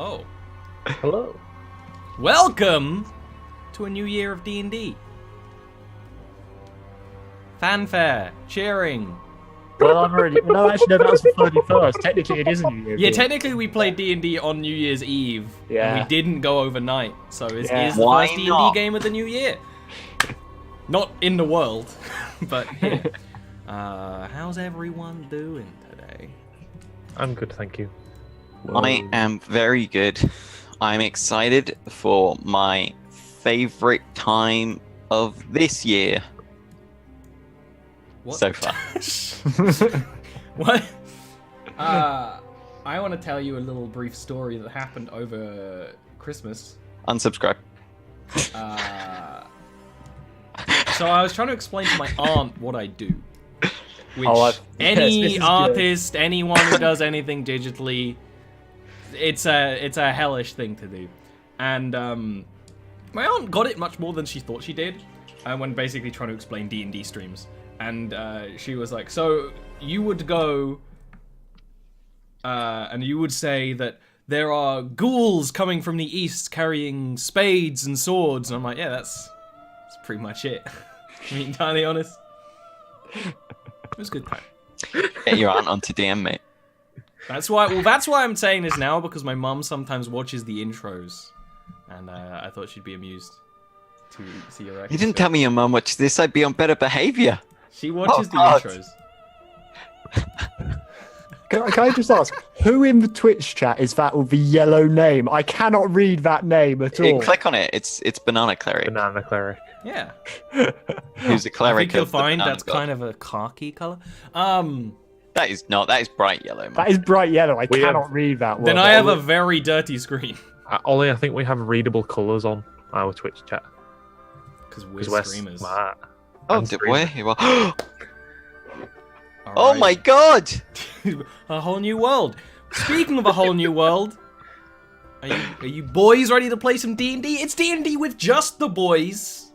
Oh. Hello. Welcome to a new year of D&D. Fanfare, cheering. Well, I've already... No, actually, no, that was the 31st. Technically, it is a new year. Yeah, technically we played D&D on New Year's Eve. Yeah. And we didn't go overnight. So it is the Why first D&D not? game of the new year. Not in the world, but here. How's everyone doing today? I'm good, thank you. I am very good. I'm excited for my favorite time of this year What? so far. What? I want to tell you a little brief story that happened over Christmas. Unsubscribe. So I was trying to explain to my aunt what I do. Which Yes, this any is artist, anyone who does anything digitally, it's a hellish thing to do. And my aunt got it much more than she thought she did when basically trying to explain D&D streams. And she was like, so you would go and you would say that there are ghouls coming from the east carrying spades and swords. And I'm like, yeah, that's pretty much it. To be entirely honest. It was a good time. Get your aunt onto DM, mate. That's why I'm saying this now, because my mum sometimes watches the intros. And I thought she'd be amused to see your reaction. You didn't tell me your mum watched this. I'd be on better behavior. She watches the God. intros. Can I just ask, who in the Twitch chat is that with the yellow name? I cannot read that name at all. Click on it. It's Banana Cleric. Banana cleric. Yeah. Who's a I cleric think you'll of the find banana that's god. kind of a khaki color. That is not. That is bright yellow, man. That is bright yellow. I We cannot have- read that word. Then I have a very dirty screen. Ollie, I think we have readable colours on our Twitch chat. Because we're Because we're streamers. smart. Oh, And where? streamers. Oh Alright. my god! A whole new world. Speaking of a whole new world, are you boys ready to play some D&D? It's D&D with just the boys.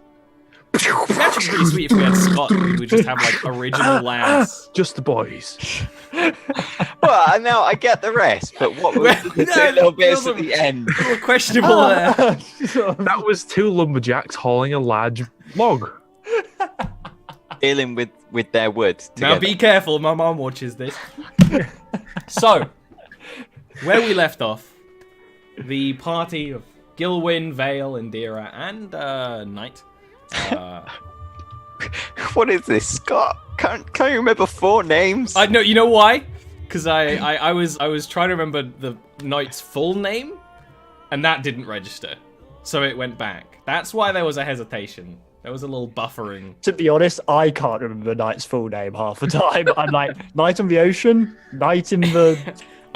It's actually pretty sweet if we had Scott. We would just have like original lads. Just the boys. Well, now I get the rest, but what was the two little bits at the end? A little questionable there. That was two lumberjacks hauling a large log. Dealing with their wood together. Now be careful, my mom watches this. So, where we left off, the party of Gilwyn, Vale, Indira, and Knight. What is this, Scott? Can't you remember 4 names? I know. You know why? Because I was trying to remember the knight's full name, and that didn't register, so it went back. That's why there was a hesitation. There was a little buffering. To be honest, I can't remember the knight's full name half the time. I'm like, Knight on the Ocean, Knight in the...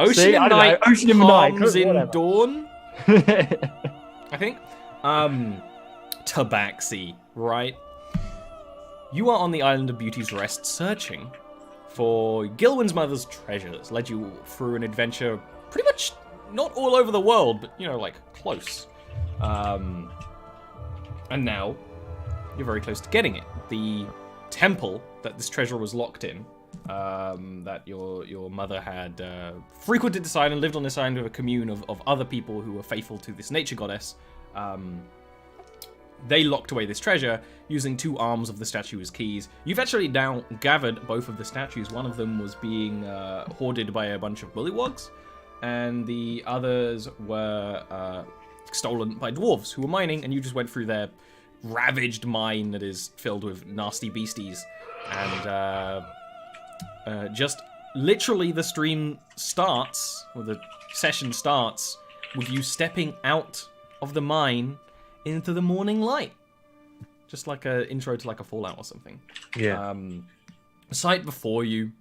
Ocean See, I and don't know, Night, Ocean and Night, Palms in whatever. Dawn, I think. Tabaxi, right? You are on the Island of Beauty's Rest searching for Gilwyn's mother's treasures. Led you through an adventure pretty much not all over the world, but, you know, like, close. And now you're very close to getting it. The temple that this treasure was locked in, that your mother had frequented this island, lived on this island with a commune of other people who were faithful to this nature goddess. They locked away this treasure using 2 arms of the statue as keys. You've actually now gathered both of the statues. One of them was being hoarded by a bunch of bullywogs, and the others were stolen by dwarves who were mining, and you just went through their ravaged mine that is filled with nasty beasties. And just literally the stream starts, or the session starts, with you stepping out of the mine into the morning light. Just like an intro to like a Fallout or something. Yeah. The sight before you,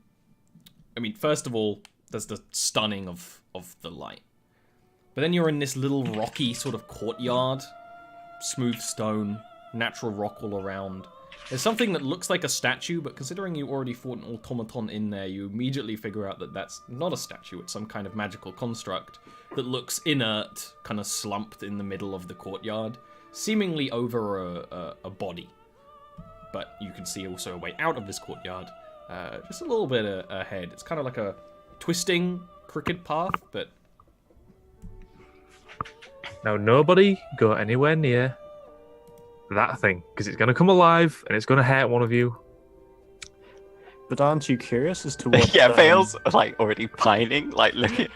I mean, first of all, there's the stunning of the light. But then you're in this little rocky sort of courtyard, smooth stone, natural rock all around. There's something that looks like a statue, but considering you already fought an automaton in there, you immediately figure out that that's not a statue, it's some kind of magical construct that looks inert, kind of slumped in the middle of the courtyard, seemingly over a body. But you can see also a way out of this courtyard, just a little bit ahead. It's kind of like a twisting cricket path, but Now, nobody go anywhere near that thing because it's going to come alive and it's going to hurt one of you. But aren't you curious as to what? Yeah, Vale's like already pining. Like, look at.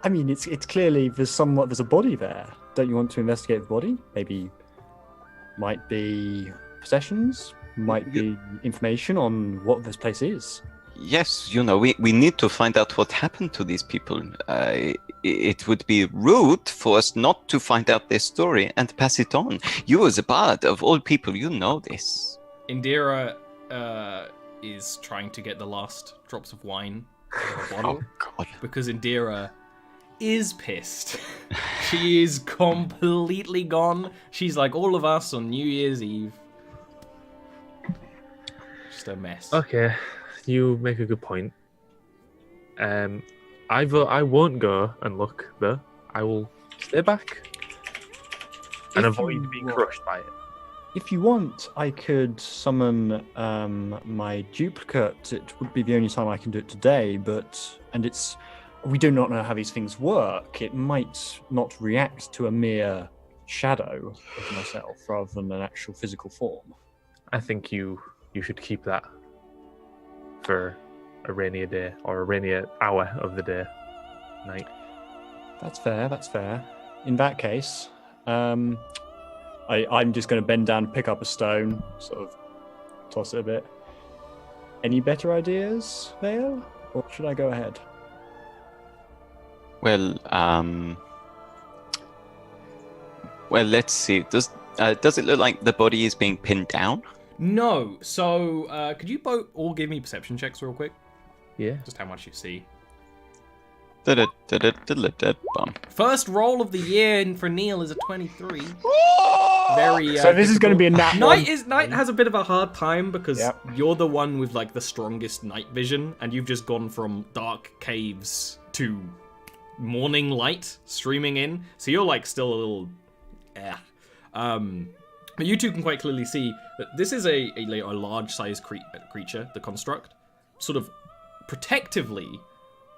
I mean, it's clearly there's a body there. Don't you want to investigate the body? Maybe might be possessions, might be information on what this place is. Yes, we need to find out what happened to these people. It would be rude for us not to find out their story and pass it on. You, as a bard of all people, you know this. Indira is trying to get the last drops of wine out of the bottle. Oh God! Because Indira is pissed. She is completely gone. She's like all of us on New Year's Eve. Just a mess. Okay, you make a good point. I won't go and look though. I will stay back and avoid being crushed by it. If you want, I could summon my duplicate. It would be the only time I can do it today, we do not know how these things work. It might not react to a mere shadow of myself rather than an actual physical form. I think you should keep that for a rainier day or a rainier hour of the day, night. That's fair. In that case, I'm just going to bend down, pick up a stone, sort of toss it a bit. Any better ideas, Vale? Or should I go ahead? Well, let's see. Does it look like the body is being pinned down? No. So, could you both all give me perception checks real quick? Yeah. Just how much you see. Bum. First roll of the year for Neil is a 23. Very. So this is going to be a nat one. Night has a bit of a hard time because Yep. you're the one with like the strongest night vision, and you've just gone from dark caves to morning light streaming in. So you're like still a little. But you two can quite clearly see that this is a large-sized creature, the construct, sort of protectively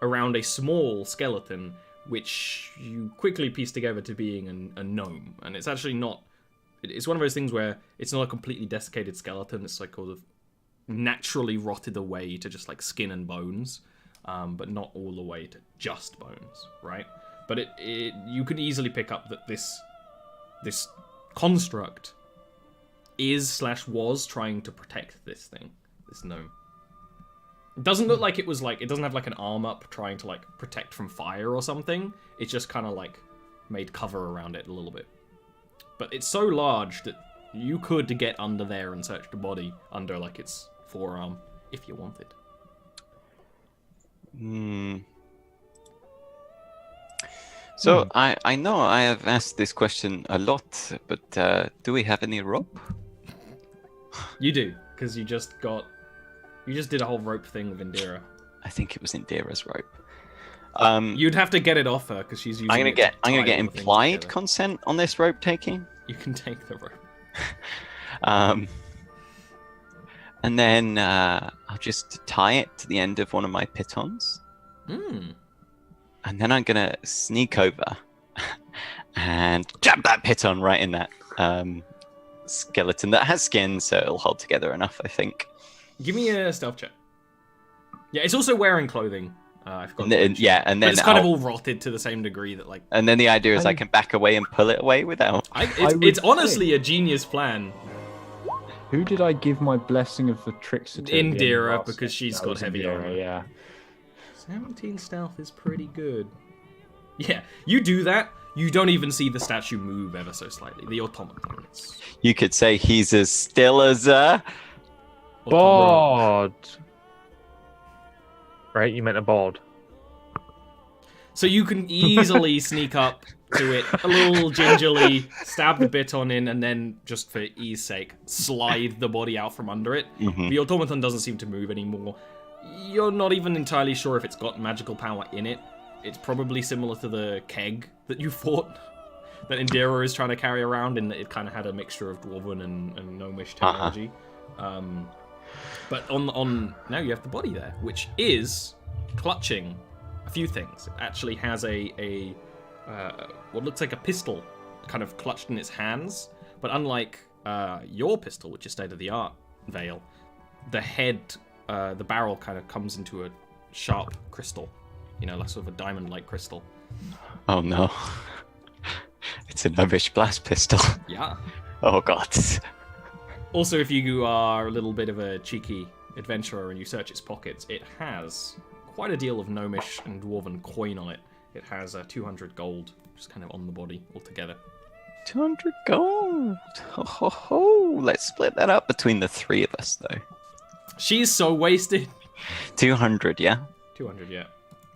around a small skeleton, which you quickly piece together to being a gnome. And it's actually not... It's one of those things where it's not a completely desiccated skeleton. It's like sort of naturally rotted away to just like skin and bones, but not all the way to just bones, right? But you could easily pick up that this construct was trying to protect this thing, this gnome. It doesn't look like it doesn't have like an arm up trying to like protect from fire or something. It's just kind of like made cover around it a little bit. But it's so large that you could get under there and search the body under like its forearm if you wanted. So I know I have asked this question a lot, but do we have any rope? You do, because you just did a whole rope thing with Indira. I think it was Indira's rope. You'd have to get it off her because she's using. I'm gonna it to get tie all the things implied together. consent on this rope taking. You can take the rope. And then I'll just tie it to the end of one of my pitons. And then I'm gonna sneak over and jab that piton right in that skeleton that has skin, so it'll hold together enough, I think. Give me a stealth check. Yeah, it's also wearing clothing. I forgot. And then but it's kind of all rotted to the same degree that like. And then the idea is I can back away and pull it away without. It's honestly a genius plan. Who did I give my blessing of the tricks to? Indira, because she's got heavy Indira, armor. Yeah. 17 stealth is pretty good. Yeah, you do that. You don't even see the statue move ever so slightly. The automaton. You could say he's as still as a board. Right, you meant a board. So you can easily sneak up to it a little gingerly, stab the baton in, and then, just for ease sake, slide the body out from under it. The automaton doesn't seem to move anymore. You're not even entirely sure if it's got magical power in it. It's probably similar to the keg that you fought, that Indira is trying to carry around, in that it kind of had a mixture of dwarven and gnomish technology. But on now you have the body there, which is clutching a few things. It actually has a what looks like a pistol kind of clutched in its hands. But unlike your pistol, which is state-of-the-art, Vale, the head, the barrel kind of comes into a sharp crystal. Like sort of a diamond-like crystal. Oh no. It's a Novish blast pistol. Yeah. Oh god. Also, if you are a little bit of a cheeky adventurer and you search its pockets, it has quite a deal of gnomish and dwarven coin on it. It has 200 gold, just kind of on the body altogether. 200 gold. Ho ho ho. Let's split that up between the three of us, though. She's so wasted. 200, yeah? 200, yeah.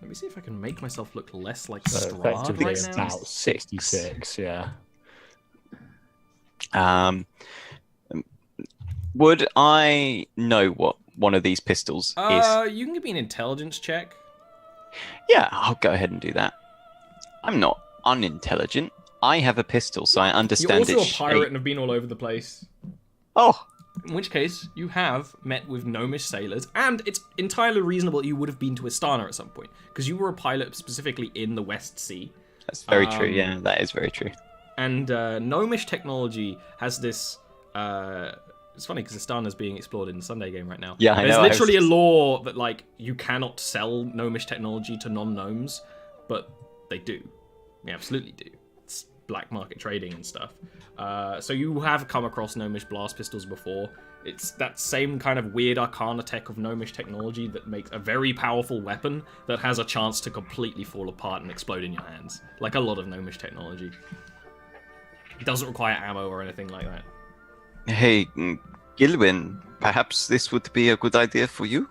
Let me see if I can make myself look less like So Strahd effectively right it's now. about 66, yeah. Would I know what one of these pistols is? You can give me an intelligence check. Yeah, I'll go ahead and do that. I'm not unintelligent. I have a pistol, so I understand You're also its a pirate shape. and have been all over the place. Oh, In which case, you have met with gnomish sailors, and it's entirely reasonable you would have been to Astana at some point, because you were a pilot specifically in the West Sea. that's very true. Yeah, that is very true. And gnomish technology has this... it's funny, because Astana is being explored in the Sunday game right now. Yeah, I There's know, literally a law that, you cannot sell gnomish technology to non-gnomes, but they do. They absolutely do. It's black market trading and stuff. So you have come across gnomish blast pistols before. It's that same kind of weird arcana tech of gnomish technology that makes a very powerful weapon that has a chance to completely fall apart and explode in your hands. Like a lot of gnomish technology. It doesn't require ammo or anything like that. Hey, Gilwyn, perhaps this would be a good idea for you?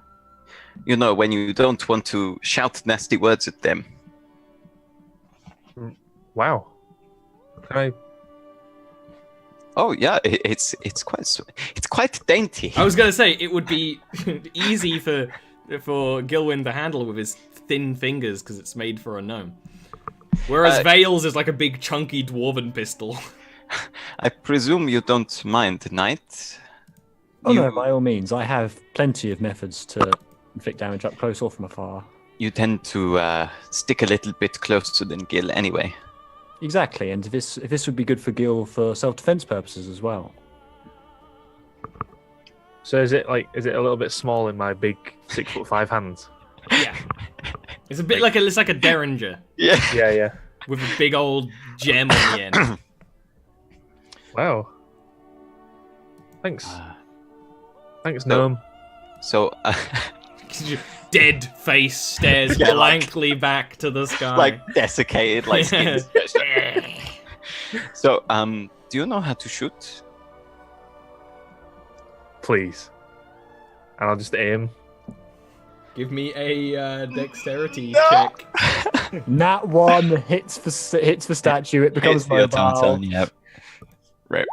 When you don't want to shout nasty words at them. Wow. Can I? Oh yeah, it's quite dainty. I was gonna say it would be easy for Gilwyn to handle with his thin fingers because it's made for a gnome. Whereas Vale's is like a big chunky dwarven pistol. I presume you don't mind, Knight? Oh no, by all means. I have plenty of methods to inflict damage up close or from afar. You tend to stick a little bit closer than Gil anyway. Exactly, and if this would be good for Gil for self-defense purposes as well. So is it a little bit small in my big 6'5" hands? Yeah, it's a bit like it's like a derringer Yeah. Yeah. with a big old gem on the end. Wow. Thanks. Thanks, gnome. So, Dead face stares Yeah, blankly back to the sky. like desiccated, like skin. So, do you know how to shoot? Please. And I'll just aim. Give me a dexterity No! check. Nat 1 hits for statue. It becomes It's the automaton, mobile. yep. Right.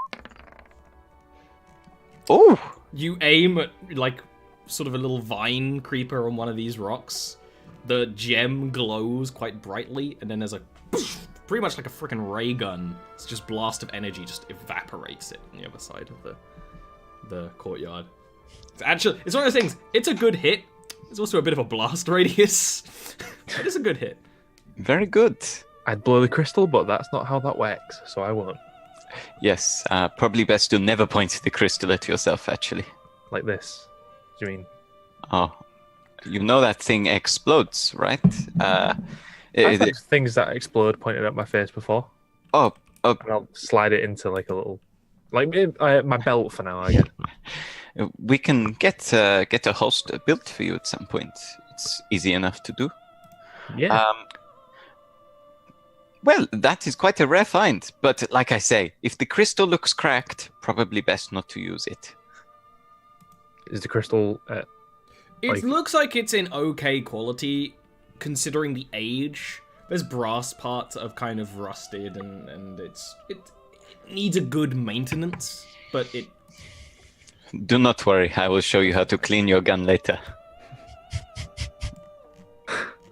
Oh! You aim at sort of a little vine creeper on one of these rocks. The gem glows quite brightly, and then there's pretty much like a freaking ray gun. It's just blast of energy just evaporates it on the other side of the courtyard. It's one of those things. It's a good hit. It's also a bit of a blast radius. But it's a good hit. Very good. I'd blow the crystal, but that's not how that works, so I won't. Yes, probably best to never point the crystal at yourself, actually. Like this. Do you mean? Oh, that thing explodes, right? I've had things that explode pointed at my face before. Oh, And I'll slide it into like a little... my belt for now, I guess. we can get a host built for you at some point. It's easy enough to do. Yeah. Well, that is quite a rare find. But like I say, if the crystal looks cracked, probably best not to use it. Is the crystal... It looks like it's in okay quality, considering the age. There's brass parts that have kind of rusted, and it needs a good maintenance, but it... Do not worry, I will show you how to clean your gun later.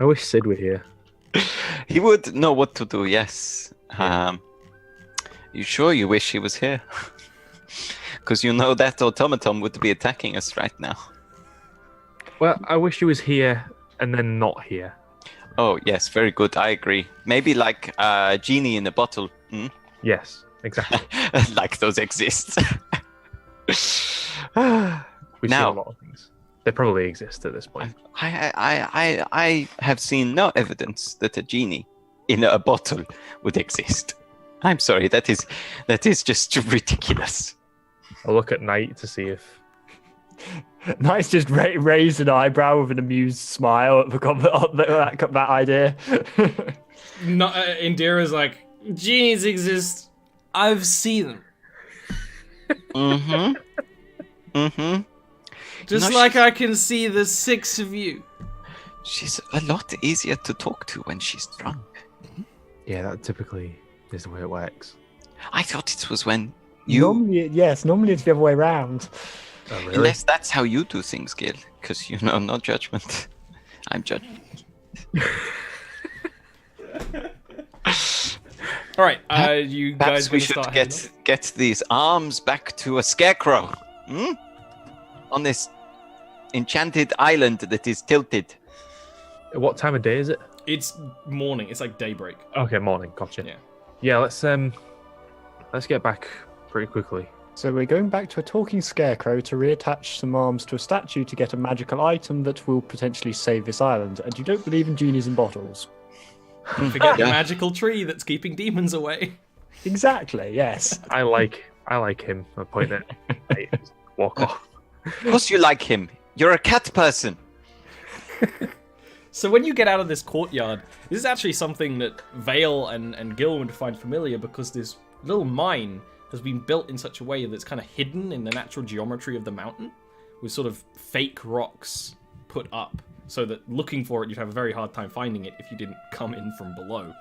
I wish Sid were here. He would know what to do, yes. You sure you wish he was here? Because that automaton would be attacking us right now. Well, I wish he was here and then not here. Oh, yes, very good. I agree. Maybe like a genie in a bottle. Hmm? Yes, exactly. Like those exist. We see Now- a lot of things. They probably exist at this point. I have seen no evidence that a genie in a bottle would exist. I'm sorry, that is just ridiculous. I'll look at Knight to see if. Nice, just raised an eyebrow with an amused smile at that idea. No, Indira's like, genies exist. I've seen them. Just No, like I can see the 6 of you. She's a lot easier to talk to when she's drunk. Yeah, that typically is the way it works. I thought it was when you... Normally it's the other way around. Oh, really? Unless that's how you do things, Gil. Because, no judgment. I'm judging. All right, you Perhaps guys we gonna should start get these arms back to a scarecrow. Hmm? On this enchanted island that is tilted. What time of day is it? It's morning. It's like daybreak. Okay, morning. Gotcha. Yeah. Yeah, let's get back pretty quickly. So we're going back to a talking scarecrow to reattach some arms to a statue to get a magical item that will potentially save this island. And you don't believe in genies in bottles. Don't forget the Yeah. magical tree that's keeping demons away. Exactly, yes. I like him. I point at Knight. Walk off. Of course you like him. You're a cat person. So when you get out of this courtyard, this is actually something that Vale and Gil would find familiar because this little mine has been built in such a way that's kind of hidden in the natural geometry of the mountain, with sort of fake rocks put up, so that looking for it, you'd have a very hard time finding it if you didn't come in from below,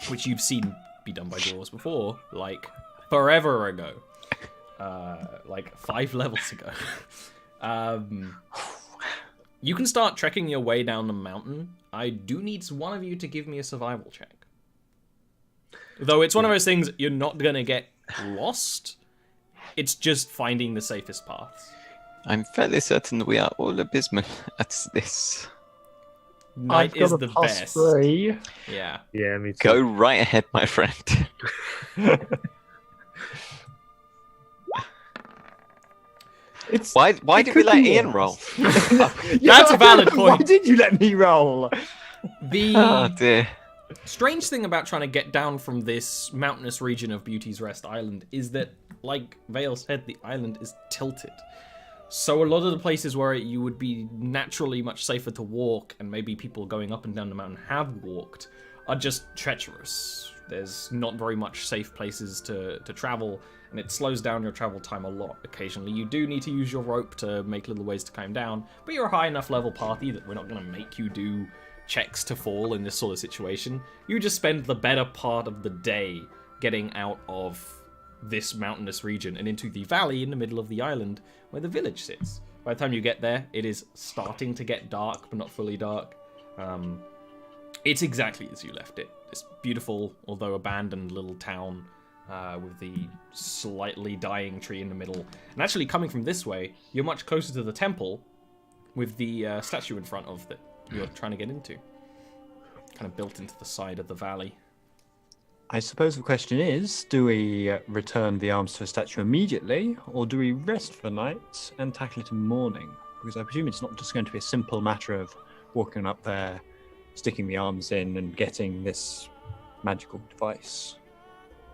which you've seen be done by dwarves before, like forever ago, like 5 levels ago. You can start trekking your way down the mountain. I do need one of you to give me a survival check. Though it's one of those things, you're not going to get lost. It's just finding the safest paths. I'm fairly certain we are all abysmal at this. Night I've got is a the plus best. 3. Yeah. Yeah, me too. Go right ahead, my friend. Why did we let Ian roll? That's a valid Why point. did you let me roll? The Oh dear. strange thing about trying to get down from this mountainous region of Beauty's Rest Island is that, like Vale said, the island is tilted. So a lot of the places where you would be naturally much safer to walk, and maybe people going up and down the mountain have walked, are just treacherous. There's not very much safe places to travel, and it slows down your travel time a lot. Occasionally you do need to use your rope to make little ways to climb down, but you're a high enough level party that we're not going to make you do checks to fall in this sort of situation. You just spend the better part of the day getting out of this mountainous region and into the valley in the middle of the island where the village sits. By the time you get there, it is starting to get dark, but not fully dark. It's exactly as you left it. This beautiful, although abandoned little town with the slightly dying tree in the middle. And actually coming from this way, you're much closer to the temple with the statue in front of that you're trying to get into. Kind of built into the side of the valley. I suppose the question is, do we return the arms to a statue immediately, or do we rest for the night and tackle it in the morning? Because I presume it's not just going to be a simple matter of walking up there, sticking the arms in, and getting this magical device.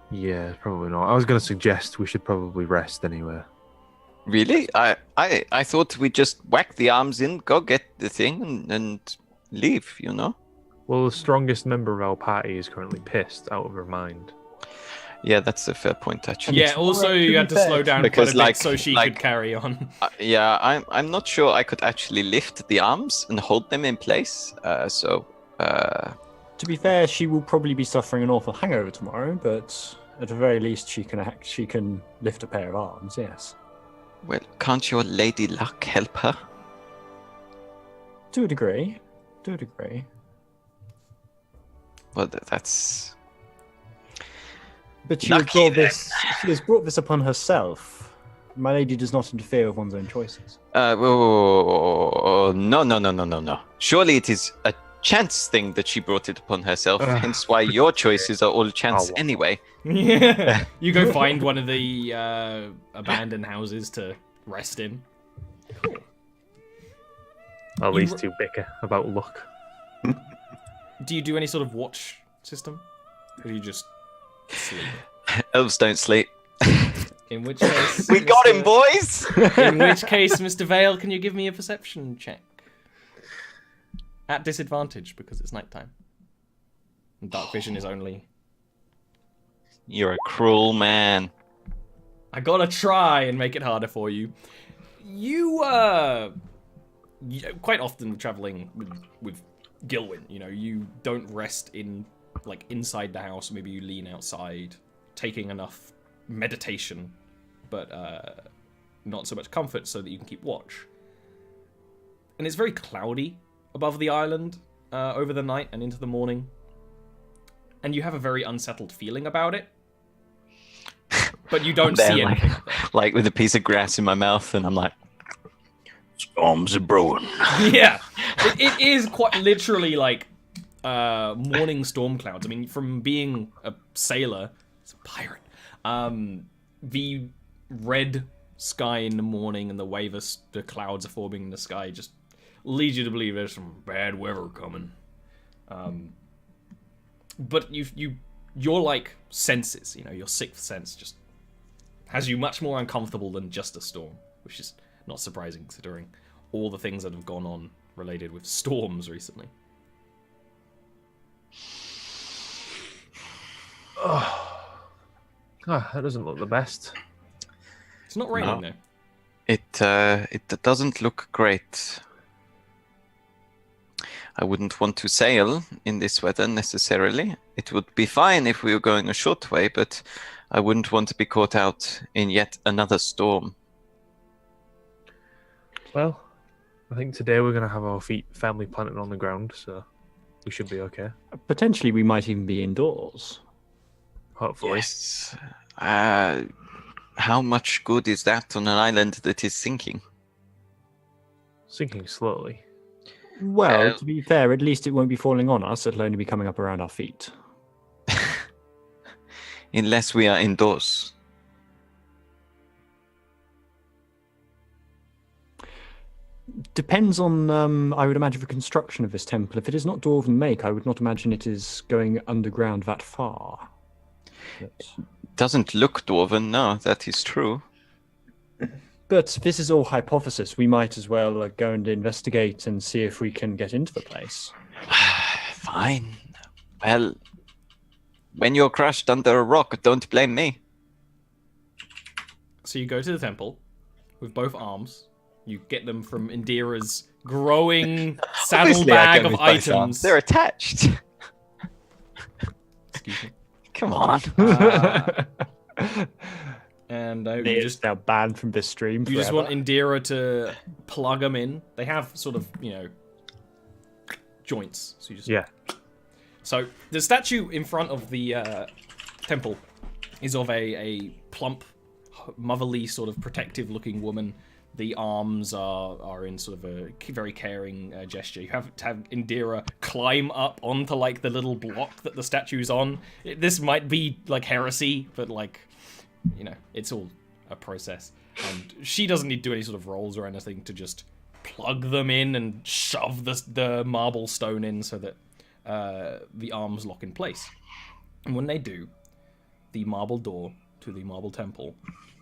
Yeah, probably not. I was going to suggest we should probably rest anyway. Really? I thought we just whack the arms in, go get the thing, and leave, Well, the strongest member of our party is currently pissed out of her mind. Yeah, that's a fair point, actually. Yeah, also you had to slow down Because, quite a bit so she like- could carry on. Yeah, I'm not sure I could actually lift the arms and hold them in place. To be fair, she will probably be suffering an awful hangover tomorrow, but at the very least, she can lift a pair of arms. Yes, Well, can't your lady luck help her? to a degree. To a degree. Well, that's... But she Lucky has brought this upon herself. My lady does not interfere with one's own choices. No. Surely it is a chance thing that she brought it upon herself. Hence why your choices are all chance anyway. Yeah. You go find one of the abandoned houses to rest in. Cool. At least two bicker about luck. Do you do any sort of watch system? Or do you just sleep? Elves don't sleep. In which case... We got him, boys! In which case, Mr. Vale, can you give me a perception check? At disadvantage, because it's nighttime. And dark vision is only... You're a cruel man. I gotta try and make it harder for you. You, quite often traveling with Gilwyn, you know, you don't rest in, like, inside the house. Maybe you lean outside, taking enough meditation, but not so much comfort so that you can keep watch. And it's very cloudy above the island over the night and into the morning. And you have a very unsettled feeling about it. But you don't see anything. Like with a piece of grass in my mouth, and I'm like, storms are brewing. Yeah. It is quite literally like morning storm clouds. I mean, from being a sailor, it's a pirate, the red sky in the morning and the way the clouds are forming in the sky just leads you to believe there's some bad weather coming. But your like senses, you know, your sixth sense just has you much more uncomfortable than just a storm, which is not surprising considering all the things that have gone on related with storms recently. That doesn't look the best. It's not raining though. It doesn't look great. I wouldn't want to sail in this weather necessarily. It would be fine if we were going a short way, but I wouldn't want to be caught out in yet another storm. Well, I think today we're going to have our feet firmly planted on the ground, so we should be okay. Potentially, we might even be indoors. Hopefully. Yes. How much good is that on an island that is sinking? Sinking slowly. Well, to be fair, at least it won't be falling on us. It'll only be coming up around our feet. Unless we are indoors. Depends on, I would imagine, the construction of this temple. If it is not dwarven make, I would not imagine it is going underground that far. But... Doesn't look dwarven, no, that is true. But this is all hypothesis. We might as well go and investigate and see if we can get into the place. Fine. Well, when you're crushed under a rock, don't blame me. So you go to the temple with both arms. You get them from Indira's growing saddlebag of items. They're attached. Excuse me. Come on. And you just now banned from this stream. You just want Indira to plug them in. They have sort of, you know, joints. So you just So the statue in front of the temple is of a plump, motherly, sort of protective-looking woman. The arms are in sort of a very caring gesture. You have to have Indira climb up onto like the little block that the statue's on. This might be like heresy, but like, you know, it's all a process. And she doesn't need to do any sort of rolls or anything to just plug them in and shove the marble stone in so that the arms lock in place. And when they do, the marble door to the marble temple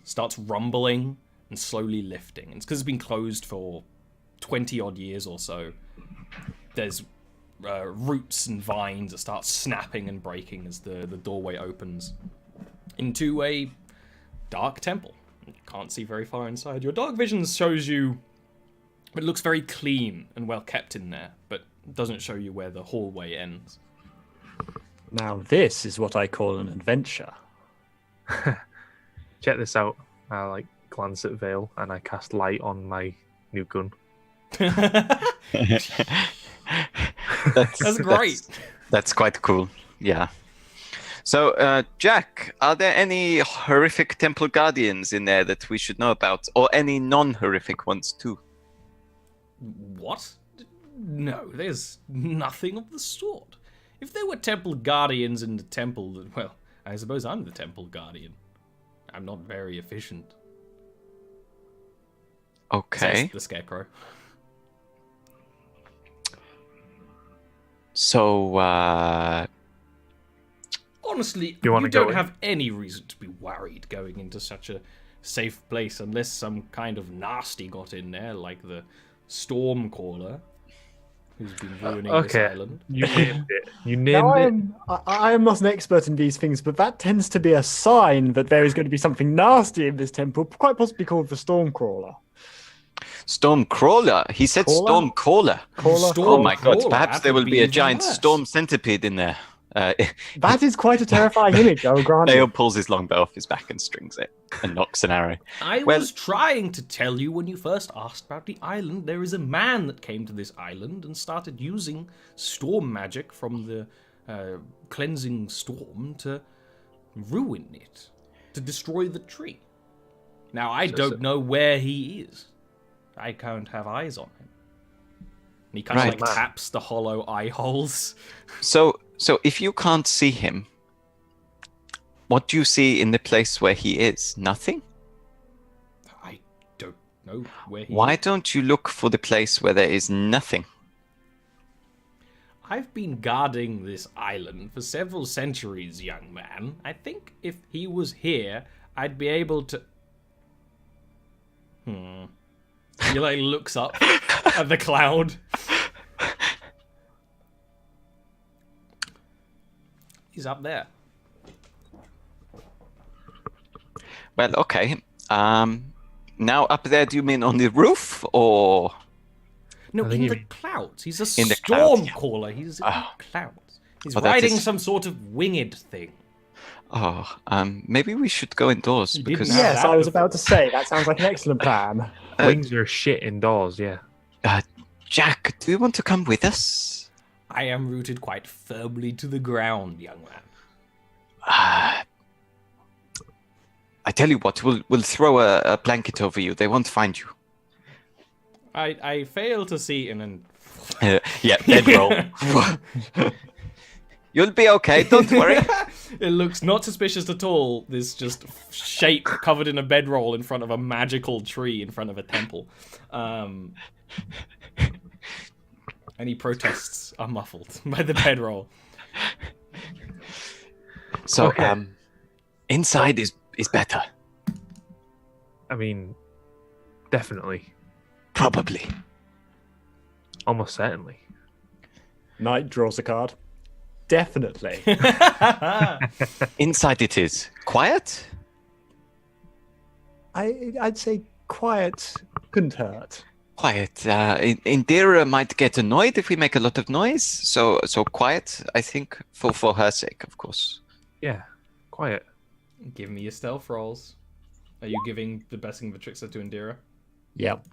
starts rumbling and slowly lifting. It's because it's been closed for 20-odd years or so. There's roots and vines that start snapping and breaking as the doorway opens into a dark temple. You can't see very far inside. Your dark vision shows you... It looks very clean and well kept in there, but doesn't show you where the hallway ends. Now this is what I call an adventure. Check this out. I glance at Vale and I cast light on my new gun. That's great. That's quite cool. Yeah. So, Jack, are there any horrific temple guardians in there that we should know about, or any non-horrific ones too? What? No, there's nothing of the sort. If there were temple guardians in the temple, well, I suppose I'm the temple guardian. I'm not very efficient. Okay. Says the scarecrow. So, Honestly, You wanna you go don't in? have any reason to be worried going into such a safe place unless some kind of nasty got in there, like the Stormcaller, who's been ruining this Okay, island. you named it. You Now named it. I am not an expert in these things, but that tends to be a sign that there is going to be something nasty in this temple, quite possibly called the Stormcrawler. Stormcrawler. He said Caller? Stormcaller. Caller? Oh my god, Stormcrawler, perhaps that there would will be a even giant worse. storm centipede in there. That is quite a terrifying image, oh, Dale granted. pulls his longbow off his back and strings it and knocks an arrow. I Well- was trying to tell you when you first asked about the island. There is a man that came to this island and started using storm magic from the cleansing storm to ruin it, to destroy the tree. Now, I don't know where he is. I can't have eyes on him. And he kind of Right. like taps the hollow eye holes. So if you can't see him, what do you see in the place where he is? Nothing? I don't know where he Why is. don't you look for the place where there is nothing? I've been guarding this island for several centuries, young man. I think if he was here, I'd be able to... He like looks up at the cloud. He's up there. Well, okay. Now up there, do you mean on the roof or? No, I think in you the mean- clouds. He's a In the clouds, yeah. Stormcaller. He's in Ah. the clouds. He's Well, that riding is- some sort of winged thing. Oh, maybe we should go indoors You because didn't have Yes, that I was before. about to say, that sounds like an excellent plan. Wings are shit indoors, yeah. Jack, do you want to come with us? I am rooted quite firmly to the ground, young man. I tell you what, we'll throw a blanket over you. They won't find you. I fail to see in an... Yeah, bedroll. You'll be okay. Don't worry. It looks not suspicious at all. This just shape covered in a bedroll in front of a magical tree in front of a temple. And any protests are muffled by the bedroll. So, Okay. inside is better, I mean, definitely. probably. Almost certainly. Knight draws a card. Definitely. Inside it is quiet. I'd say quiet couldn't hurt. Quiet. Indira might get annoyed if we make a lot of noise. So quiet. I think for her sake, of course. Yeah, quiet. Give me your stealth rolls. Are you giving the blessing of the trickster to Indira? Yep.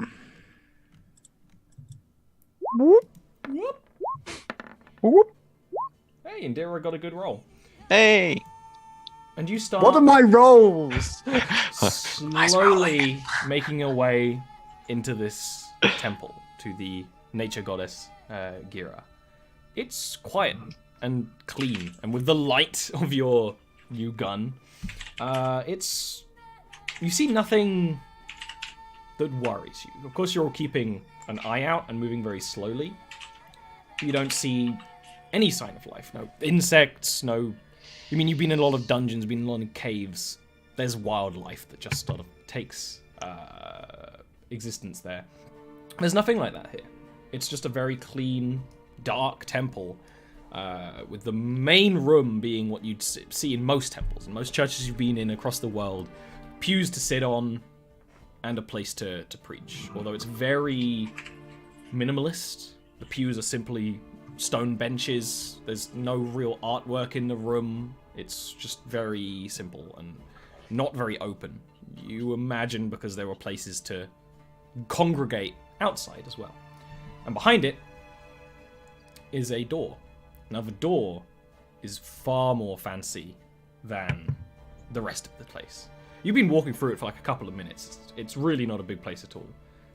Hey, Indira got a good roll. Hey. And you start What are my rolls? slowly making your way into this temple to the nature goddess Gira. It's quiet and clean, and with the light of your new gun, you see nothing that worries you. Of course, you're keeping an eye out and moving very slowly. You don't see any sign of life. No insects, no... I mean, you've been in a lot of dungeons, been in a lot of caves. There's wildlife that just sort of takes existence there. There's nothing like that here. It's just a very clean, dark temple, with the main room being what you'd see in most temples, in most churches you've been in across the world. Pews to sit on, and a place to preach. Although it's very minimalist. The pews are simply stone benches. There's no real artwork in the room. It's just very simple and not very open. You imagine because there were places to congregate outside as well. And behind it is a door. Now the door is far more fancy than the rest of the place. You've been walking through it for like a couple of minutes. It's really not a big place at all.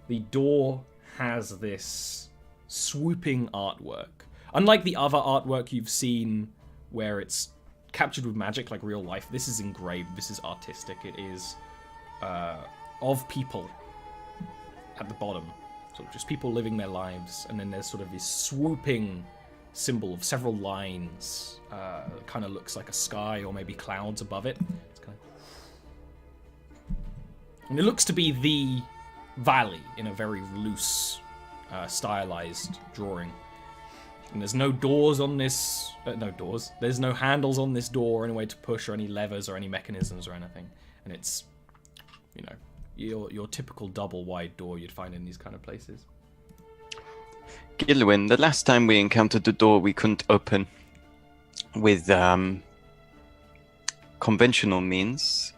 The door has this swooping artwork. Unlike the other artwork you've seen where it's captured with magic like real life, this is engraved, this is artistic. It is of people at the bottom. So just people living their lives, and then there's sort of this swooping symbol of several lines. It kind of looks like a sky or maybe clouds above it. It's kind of... And it looks to be the valley in a very loose, stylized drawing. And there's no doors on this... no doors. There's no handles on this door, or any way to push, or any levers, or any mechanisms, or anything. And it's, you know, your typical double-wide door you'd find in these kind of places. Gilwyn, the last time we encountered the door we couldn't open with conventional means,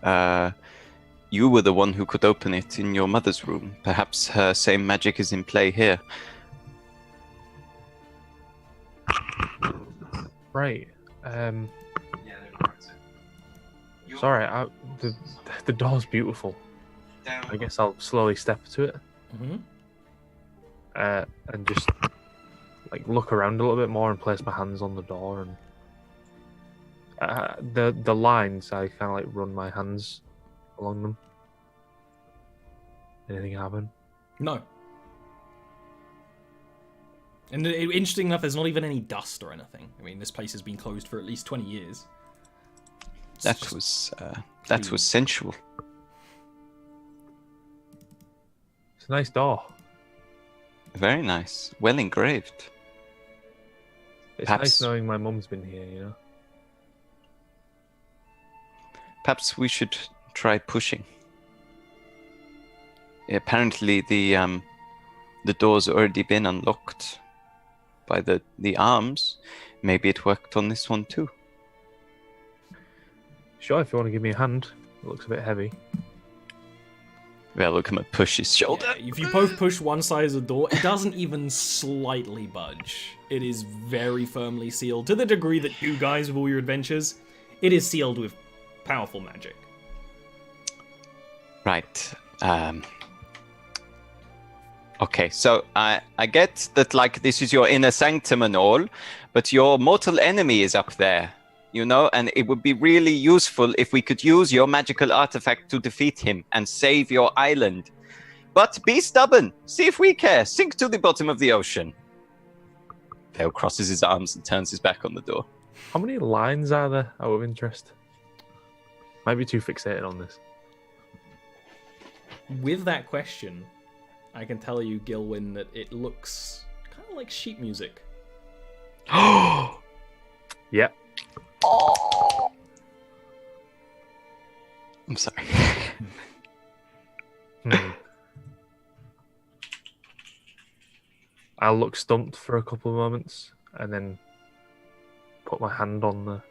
you were the one who could open it in your mother's room. Perhaps her same magic is in play here. Right. Sorry, the door's beautiful. I guess I'll slowly step to it. Mm-hmm. And just like look around a little bit more and place my hands on the door, and the lines, I kind of like run my hands along them. Anything happen? No. And interesting enough, there's not even any dust or anything. I mean, this place has been closed for at least 20 years. That was sensual. It's a nice door. Very nice. Well engraved. It's Perhaps... nice knowing my mum's been here, you know? Perhaps we should try pushing. Apparently the door's already been unlocked by the arms. Maybe it worked on this one too. Sure, if you want to give me a hand. It looks a bit heavy. Well, look, I'm gonna push his shoulder. Yeah, if you both push one side of the door, it doesn't even slightly budge. It is very firmly sealed, to the degree that you guys, with all your adventures, it is sealed with powerful magic. Right. Okay, so I get that, like, this is your inner sanctum and all, but your mortal enemy is up there, you know, and it would be really useful if we could use your magical artifact to defeat him and save your island. But be stubborn. See if we care. Sink to the bottom of the ocean. Theo crosses his arms and turns his back on the door. How many lines are there, out of interest? Might be too fixated on this. With that question, I can tell you, Gilwyn, that it looks kind of like sheet music. Yep. I'm sorry. I'll look stumped for a couple of moments and then put my hand on the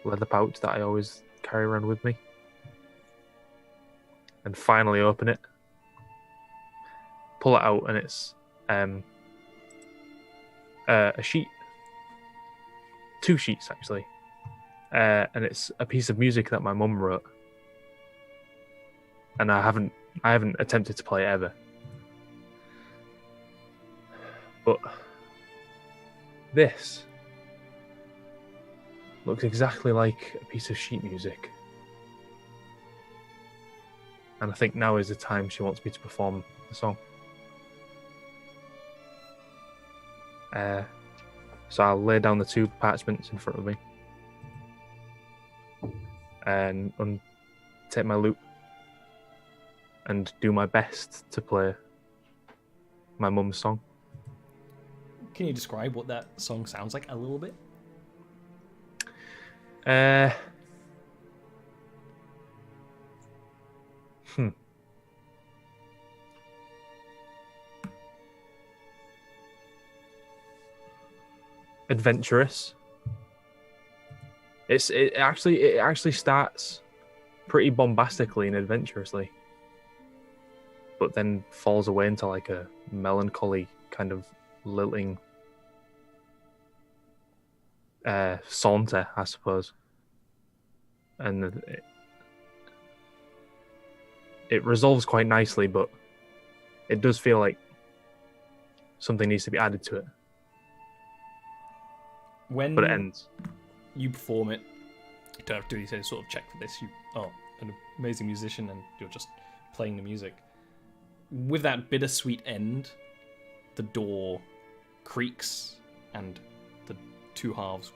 leather pouch that I always carry around with me and finally open it, pull it out, and it's a sheet, 2 sheets actually, and it's a piece of music that my mum wrote, and I haven't attempted to play it ever. But this looks exactly like a piece of sheet music. And I think now is the time she wants me to perform the song. So I'll lay down the 2 parchments in front of me and take my lute and do my best to play my mum's song. Can you describe what that song sounds like a little bit? Adventurous. It actually starts pretty bombastically and adventurously, but then falls away into like a melancholy kind of lilting saunter, I suppose. And it resolves quite nicely, but it does feel like something needs to be added to it. When But it ends. you perform it, you don't have to do any sort of check for this. You are an amazing musician and you're just playing the music. With that bittersweet end, the door creaks and the two halves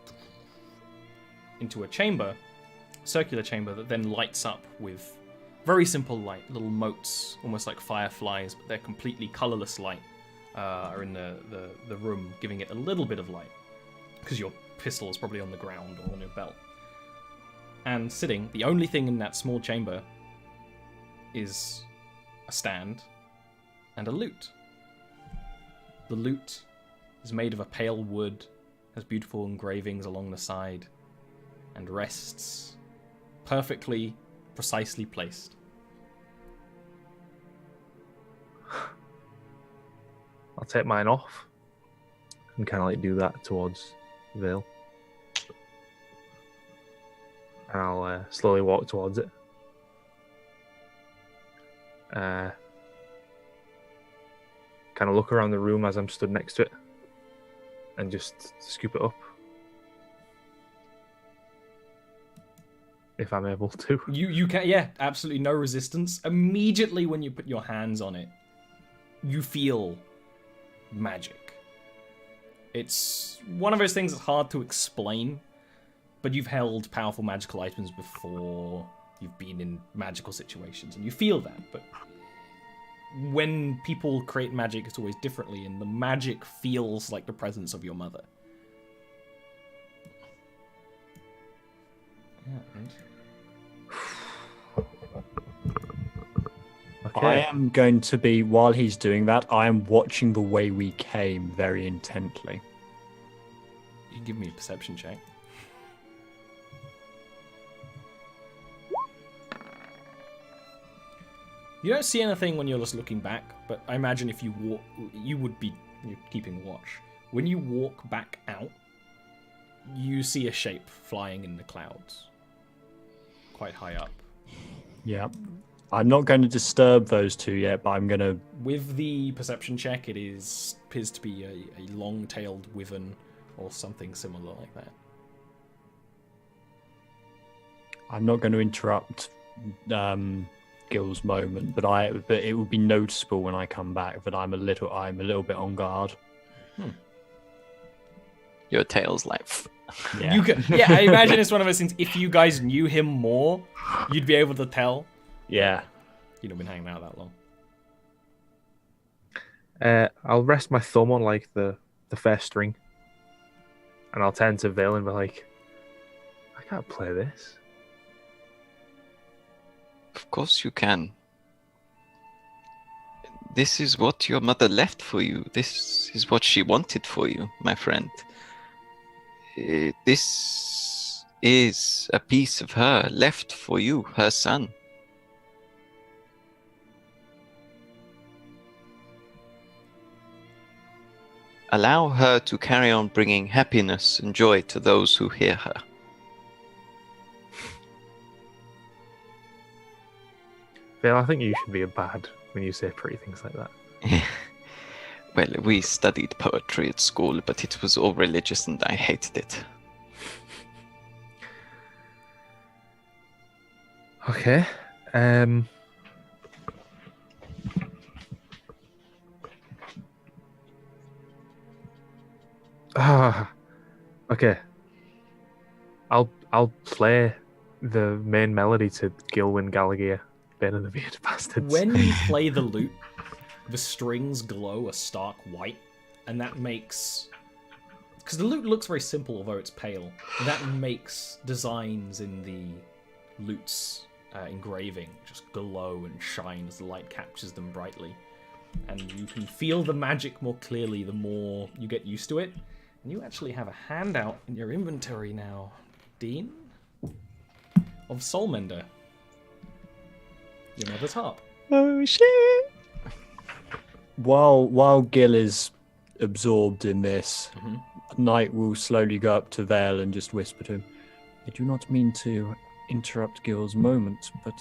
into a chamber, circular chamber that then lights up with very simple light, little motes, almost like fireflies, but they're completely colorless light, are in the room, giving it a little bit of light, because your pistol is probably on the ground or on your belt. And sitting, the only thing in that small chamber is a stand and a lute. The lute is made of a pale wood, has beautiful engravings along the side, and rests perfectly, precisely placed. I'll take mine off and kind of like do that towards Vale. And I'll slowly walk towards it. Kind of look around the room as I'm stood next to it and just scoop it up. If I'm able to. You can, yeah, absolutely no resistance. Immediately when you put your hands on it, you feel magic. It's one of those things that's hard to explain, but you've held powerful magical items before, you've been in magical situations, and you feel that, but when people create magic, it's always differently, and the magic feels like the presence of your mother. Yeah, and... Okay. I am going to be, while he's doing that, I am watching the way we came very intently. You can give me a perception check. You don't see anything when you're just looking back, but I imagine if you walk, you would be keeping watch. When you walk back out, you see a shape flying in the clouds, quite high up. Yeah. I'm not going to disturb those two yet, but I'm going to... With the perception check, it appears to be a long-tailed wyvern or something similar like that. I'm not going to interrupt Gil's moment, but it will be noticeable when I come back that I'm a little bit on guard. Your tail's like... Yeah. I imagine it's one of those things, if you guys knew him more, you'd be able to tell. Yeah. You'd have been hanging out that long. I'll rest my thumb on like the first string, and I'll turn to Vale and be like, I can't play this. Of course you can. This is what your mother left for you. This is what she wanted for you, my friend. This is a piece of her left for you, her son. Allow her to carry on bringing happiness and joy to those who hear her. Vale, I think you should be a bad when you say pretty things like that. Well, we studied poetry at school, but it was all religious and I hated it. Okay. Okay. I'll play the main melody to Gilwyn Gallagher, Bane of the Bearded Bastards. When you play the lute, the strings glow a stark white, and that makes... Because the lute looks very simple, although it's pale. And that makes designs in the lute's engraving just glow and shine as the light captures them brightly. And you can feel the magic more clearly the more you get used to it. And you actually have a handout in your inventory now, Dean, of Soulmender. Your mother's harp. Oh shit! While Gil is absorbed in this, Knight will slowly go up to Vale and just whisper to him, I do not mean to interrupt Gil's moment, but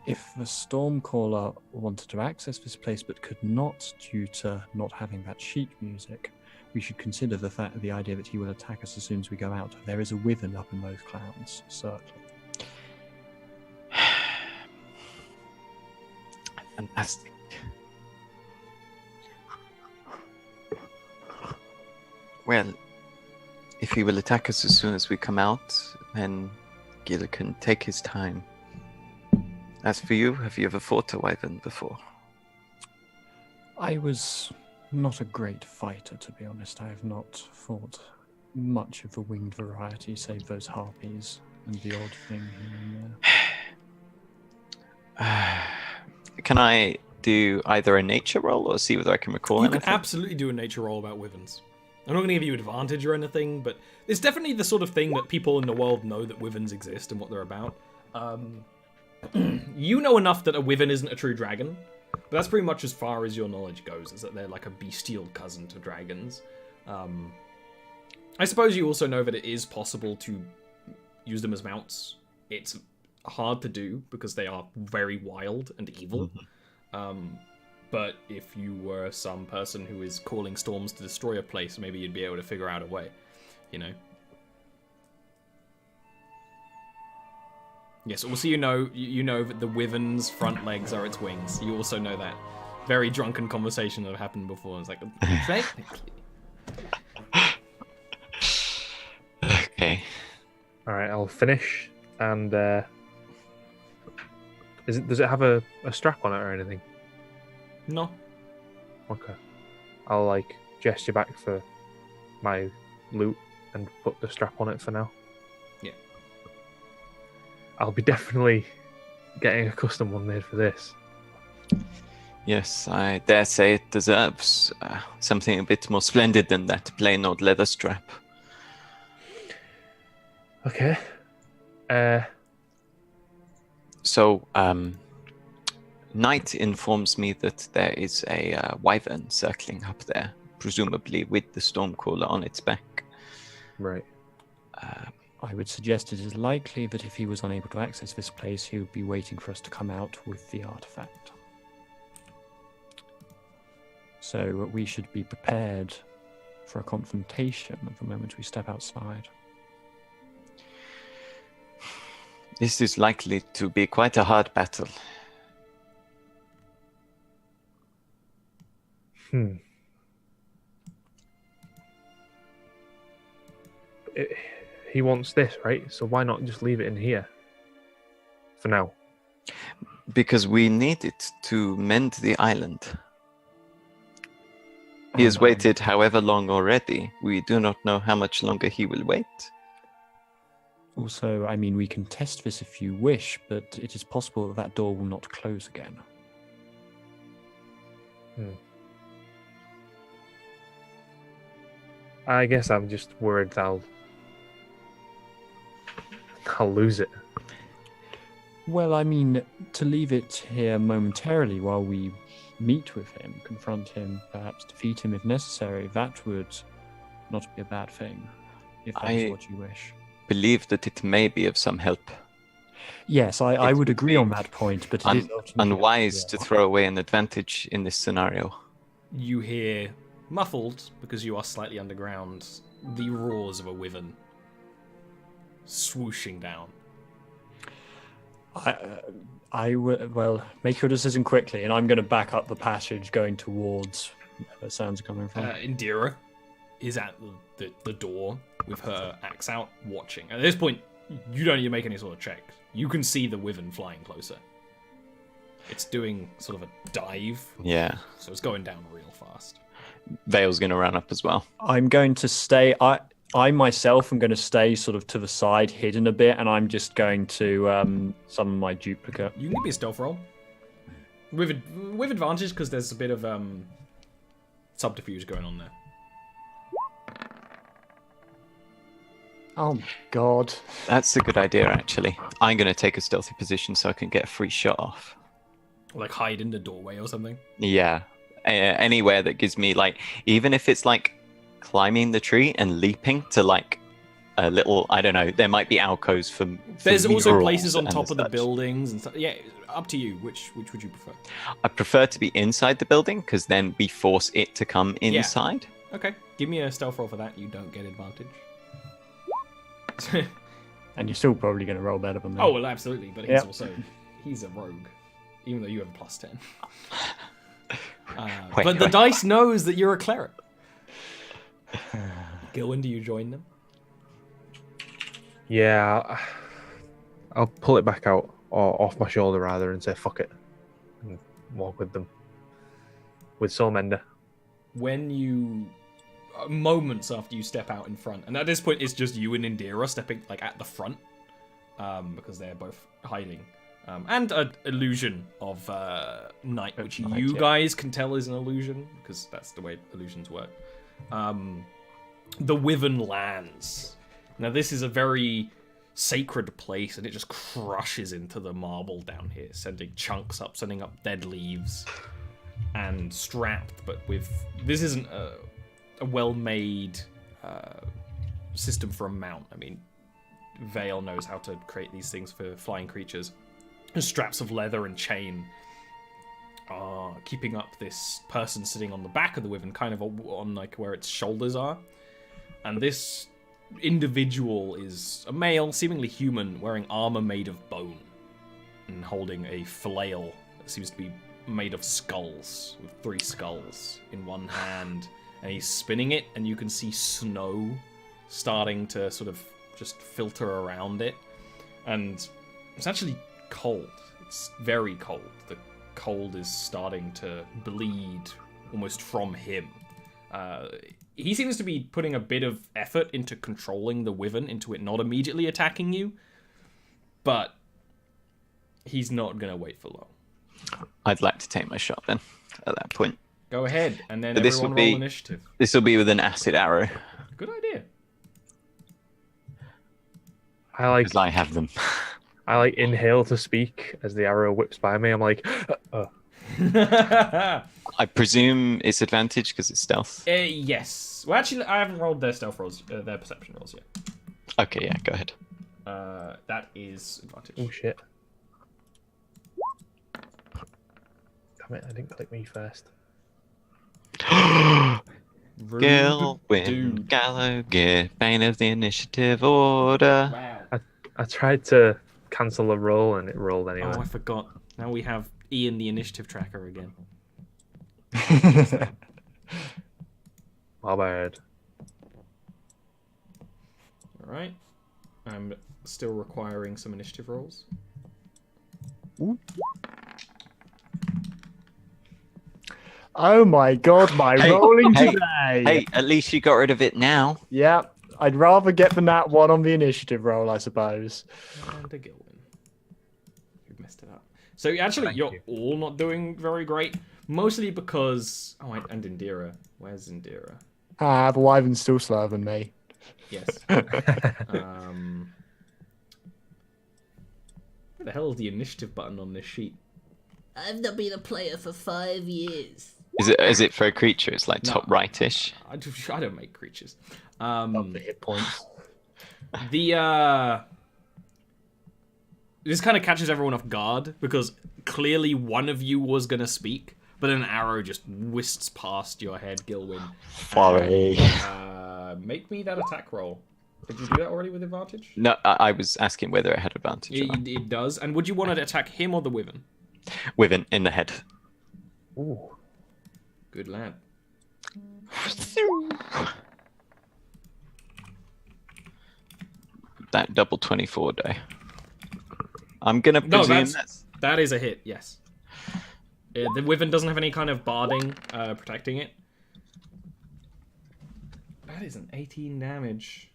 If the Stormcaller wanted to access this place but could not due to not having that sheet music, we should consider the idea that he will attack us as soon as we go out. There is a wyvern up in those clouds, certainly. Fantastic. Well, if he will attack us as soon as we come out, then Gila can take his time. As for you, have you ever fought a wyvern before? I was not a great fighter, to be honest. I have not fought much of the winged variety, save those harpies and the odd thing here and there. Can I do either a nature roll or see whether I can recall You anything? can absolutely do a nature roll about wyverns. I'm not going to give you advantage or anything, but it's definitely the sort of thing that people in the world know that wyverns exist and what they're about. You know enough that a wyvern isn't a true dragon, but that's pretty much as far as your knowledge goes, is that they're like a bestial cousin to dragons. I suppose you also know that it is possible to use them as mounts. It's hard to do because they are very wild and evil. But if you were some person who is calling storms to destroy a place, maybe you'd be able to figure out a way, you know? Yes, also you know that the wyvern's front legs are its wings. You also know that very drunken conversation that happened before. It's like, technically. Okay. All right, I'll finish. And does it have a strap on it or anything? No. Okay. I'll like gesture back for my loot and put the strap on it for now. Yeah. I'll be definitely getting a custom one made for this. Yes, I dare say it deserves something a bit more splendid than that plain old leather strap. Okay. So, Knight informs me that there is a wyvern circling up there, presumably with the Stormcaller on its back. Right. I would suggest it is likely that if he was unable to access this place, he would be waiting for us to come out with the artifact. So we should be prepared for a confrontation at the moment we step outside. This is likely to be quite a hard battle. He wants this, right? So why not just leave it in here for now? Because we need it to mend the island. He has waited however long already. We do not know how much longer he will wait. Also, I mean, we can test this if you wish, but it is possible that that door will not close again. I guess I'm just worried I'll lose it. Well, I mean, to leave it here momentarily while we meet with him, confront him, perhaps defeat him if necessary, that would not be a bad thing, if that is what you wish. Believe that it may be of some help. Yes, I would agree on that point, but it is ultimately unwise to throw away an advantage in this scenario. You hear, muffled, because you are slightly underground, the roars of a wyvern swooshing down. I would, well, make your decision quickly, and I'm going to back up the passage going towards where the sounds are coming from. Indira is at the door with her axe out, watching. At this point, you don't need to make any sort of check. You can see the wyvern flying closer. It's doing sort of a dive. Yeah. So it's going down real fast. Vale's going to run up as well. I'm going to stay. I myself am going to stay sort of to the side, hidden a bit, and I'm just going to summon my duplicate. You can give me a stealth roll. With advantage, because there's a bit of subterfuge going on there. Oh my god. That's a good idea, actually. I'm going to take a stealthy position so I can get a free shot off. Or like hide in the doorway or something. Yeah. Anywhere that gives me, like, even if it's like climbing the tree and leaping to like a little, I don't know, there might be alcoves for There's also murals places on and top of the such. buildings and stuff. Yeah, up to you. Which would you prefer? I prefer to be inside the building because then we force it to come inside. Okay, give me a stealth roll for that. You don't get advantage. And you're still probably going to roll better than me. Oh well, absolutely. But he's a rogue, even though you have a +10. But the dice knows that you're a cleric. Gilwin, do you join them? Yeah, I'll pull it back out, or off my shoulder rather, and say fuck it, and walk with them. With Soulmender. When you... moments after you step out in front, and at this point it's just you and Indira stepping like at the front, because they're both hiding. And an illusion of night, which you guys can tell is an illusion, because that's the way illusions work. The Wyvern lands. Now, this is a very sacred place, and it just crushes into the marble down here, sending chunks up, sending up dead leaves, and strapped, but with... This isn't a well-made system for a mount. I mean, Vale knows how to create these things for flying creatures. Straps of leather and chain are keeping up this person sitting on the back of the Wyvern, kind of on like where its shoulders are. And this individual is a male, seemingly human, wearing armor made of bone and holding a flail that seems to be made of skulls, with 3 skulls in one hand. And he's spinning it, and you can see snow starting to sort of just filter around it. And it's actually cold. It's very cold. The cold is starting to bleed almost from him. He seems to be putting a bit of effort into controlling the Wyvern, into it not immediately attacking you. But he's not going to wait for long. I'd like to take my shot then, at that point. Go ahead, and then But everyone roll initiative. This will be with an acid arrow. Good idea. Because I have them. I like inhale to speak as the arrow whips by me. I'm like, I presume it's advantage because it's stealth. Yes. Well, actually, I haven't rolled their stealth rolls, their perception rolls yet. Okay, yeah, go ahead. That is advantage. oh shit. Damn it, I didn't click me first. Gilwin, Gallagher, Bane of the Initiative Order. Wow. I tried to cancel a roll and it rolled anyway. Oh, I forgot. Now we have Ian, the initiative tracker, again. My bad. Alright. I'm still requiring some initiative rolls. Ooh. Oh my god, my rolling today! Hey, at least you got rid of it now. Yeah, I'd rather get the nat 1 on the initiative roll, I suppose. And a Gilwin. You've messed it up. So actually, you're all not doing very great. Mostly because... Oh, and Indira. Where's Indira? Ah, the Wyvern's still slower than me. Yes. Where the hell is the initiative button on this sheet? I've not been a player for 5 years. Is it for a creature? It's like top rightish. I don't make creatures. Of the hit points. This kind of catches everyone off guard because clearly one of you was gonna speak, but an arrow just whisks past your head, Gilwin. Sorry. Make me that attack roll. Did you do that already with advantage? No, I was asking whether it had advantage. It does. And would you want to attack him or the Wyvern? Wyvern in the head. Ooh. Good lad. That double 24 day. I'm gonna presume that is a hit. Yes. The Wyvern doesn't have any kind of barding protecting it. That is an 18 damage.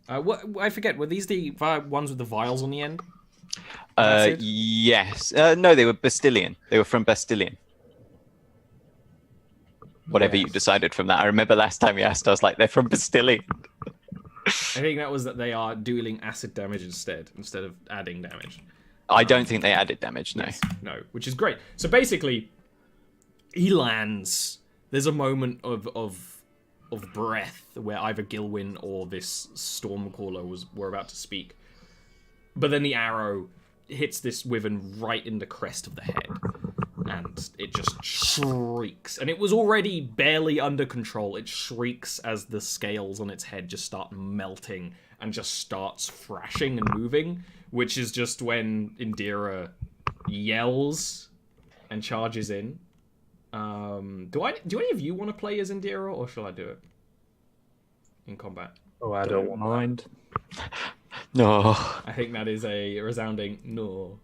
What I forget. Were these the ones with the vials on the end? Yes. No, they were Bastilian. They were from Bastilian. Whatever you decided from that. I remember last time you asked, I was like, they're from Bastilian. I think that was that they are dealing acid damage instead of adding damage. I don't think they added damage, no. Yes, no, which is great. So basically, he lands. There's a moment of breath where either Gilwin or this Stormcaller were about to speak. But then the arrow hits this wyvern right in the crest of the head. And it just shrieks. And it was already barely under control. It shrieks as the scales on its head just start melting and just starts thrashing and moving, which is just when Indira yells and charges in. Do any of you want to play as Indira, or shall I do it in combat? Oh, I don't mind. No. I think that is a resounding no.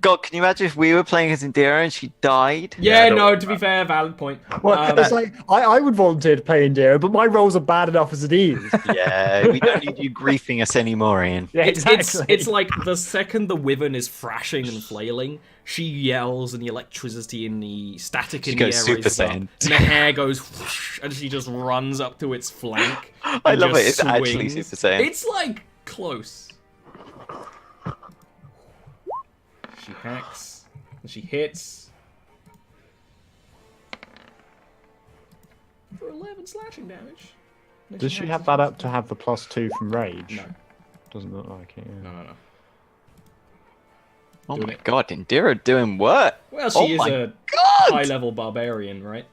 God, can you imagine if we were playing as Indira and she died? Yeah, no, to be fair, valid point. Well, it's like I would volunteer to play Indira, but my rolls are bad enough as it is. Yeah, we don't need you griefing us anymore, Ian. Yeah, exactly. It's like the second the wyvern is thrashing and flailing, she yells and the electricity in the static in the air goes Super raises up, Saiyan. and the hair goes whoosh, and she just runs up to its flank. I and love it. just It's actually swings. Super Saiyan. It's like close. She hacks and she hits for 11 slashing damage. And Does she hacks have and that up to have the +2 from rage? No, Doesn't look like it. Yeah. no. Oh doing my it. God, Indira doing what? Well, she Oh is my a God! high-level barbarian, right?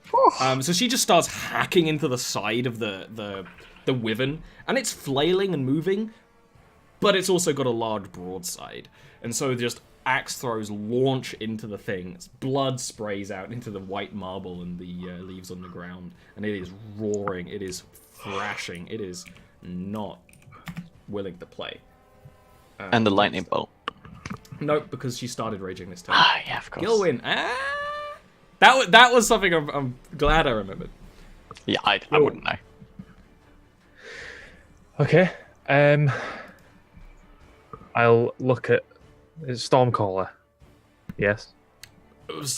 So she just starts hacking into the side of the wyvern, and it's flailing and moving, but it's also got a large broadside, and so just axe throws launch into the thing. Blood sprays out into the white marble and the leaves on the ground, and it is roaring. It is thrashing. It is not willing to play. And the lightning bolt. Nope, because she started raging this time. Ah, yeah, of course. Gilwyn, that was something I'm glad I remembered. Yeah, I wouldn't know. Okay. I'll look at Stormcaller. Yes.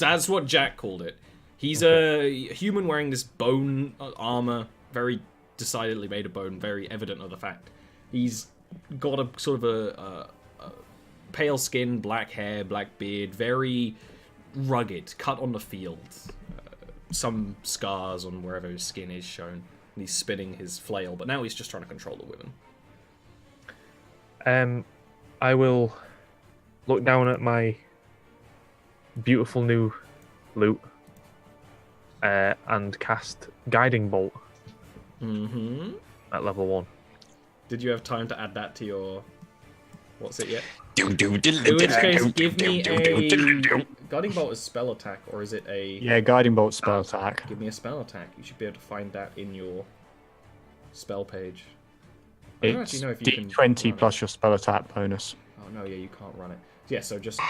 That's what Jack called it. He's a human wearing this bone armor, very decidedly made of bone, very evident of the fact. He's got a sort of a pale skin, black hair, black beard, very rugged, cut on the field. Some scars on wherever his skin is shown. And he's spinning his flail, but now he's just trying to control the wyvern. I will look down at my beautiful new loot and cast Guiding Bolt at level 1. Did you have time to add that to your... What's it yet? In In which case, give me a... Guiding Bolt is spell attack, or is it a... Yeah, Guiding Bolt spell attack. Give me a spell attack. You should be able to find that in your spell page. I don't It's actually know if you can D20 run it. plus your spell attack bonus. Oh no, yeah, you can't run it. Yeah, so just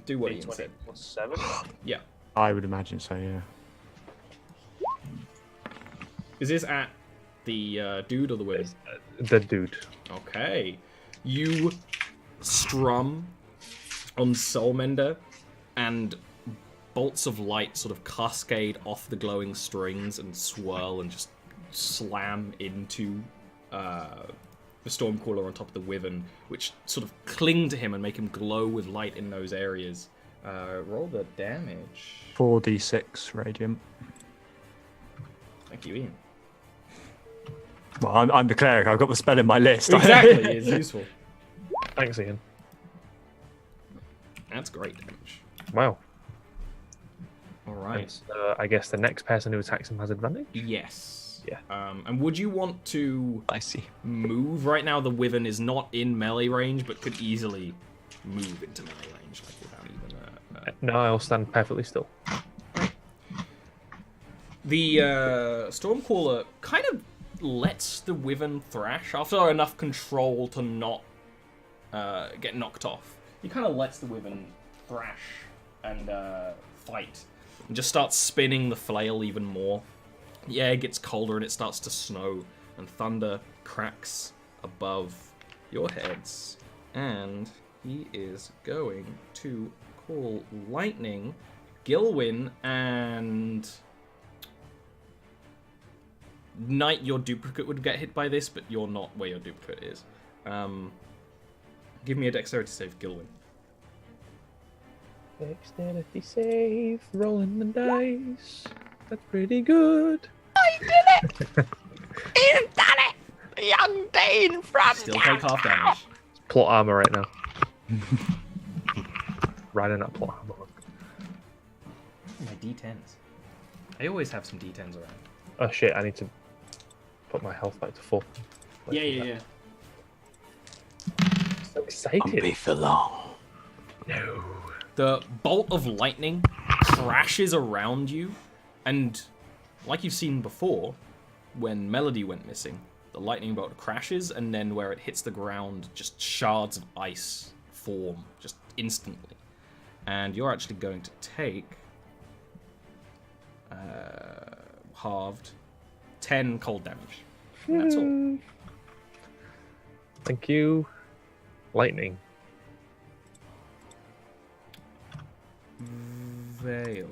do what Ian said. +7? Yeah. I would imagine so, yeah. Is this at the dude or the wyvern? The dude. Okay. You strum on Soulmender, and bolts of light sort of cascade off the glowing strings and swirl and just slam into the Stormcaller on top of the wyvern, which sort of cling to him and make him glow with light in those areas. Roll the damage. 4d6 radiant. Thank you, Ian. Well, I'm the cleric. I've got the spell in my list. Exactly, it's useful. Thanks, Ian. That's great damage. Wow. All right. I guess the next person who attacks him has advantage? Yes. Yeah. And would you want to I see. move? Right now, the wyvern is not in melee range, but could easily move into melee range, like without even. No, I'll stand perfectly still. The Stormcaller kind of lets the wyvern thrash after enough control to not get knocked off. He kind of lets the wyvern thrash and fight, and just starts spinning the flail even more. The air gets colder and it starts to snow, and thunder cracks above your heads. And he is going to call lightning. Gilwyn and Knight, your duplicate would get hit by this, but you're not where your duplicate is. Give me a dexterity save, Gilwyn. Dexterity save, rolling the dice. That's pretty good. I did it! Ian done it! Young Dane from Still take half damage. It's plot armor right now. Riding that plot. My D10s. I always have some D10s around. Oh shit! I need to put my health back to full. Yeah. So excited. Be for long. No. The bolt of lightning crashes around you, and like you've seen before, when Melody went missing, the lightning bolt crashes, and then where it hits the ground, just shards of ice form, just instantly. And you're actually going to take halved 10 cold damage. And that's all. Thank you. Lightning. Veil.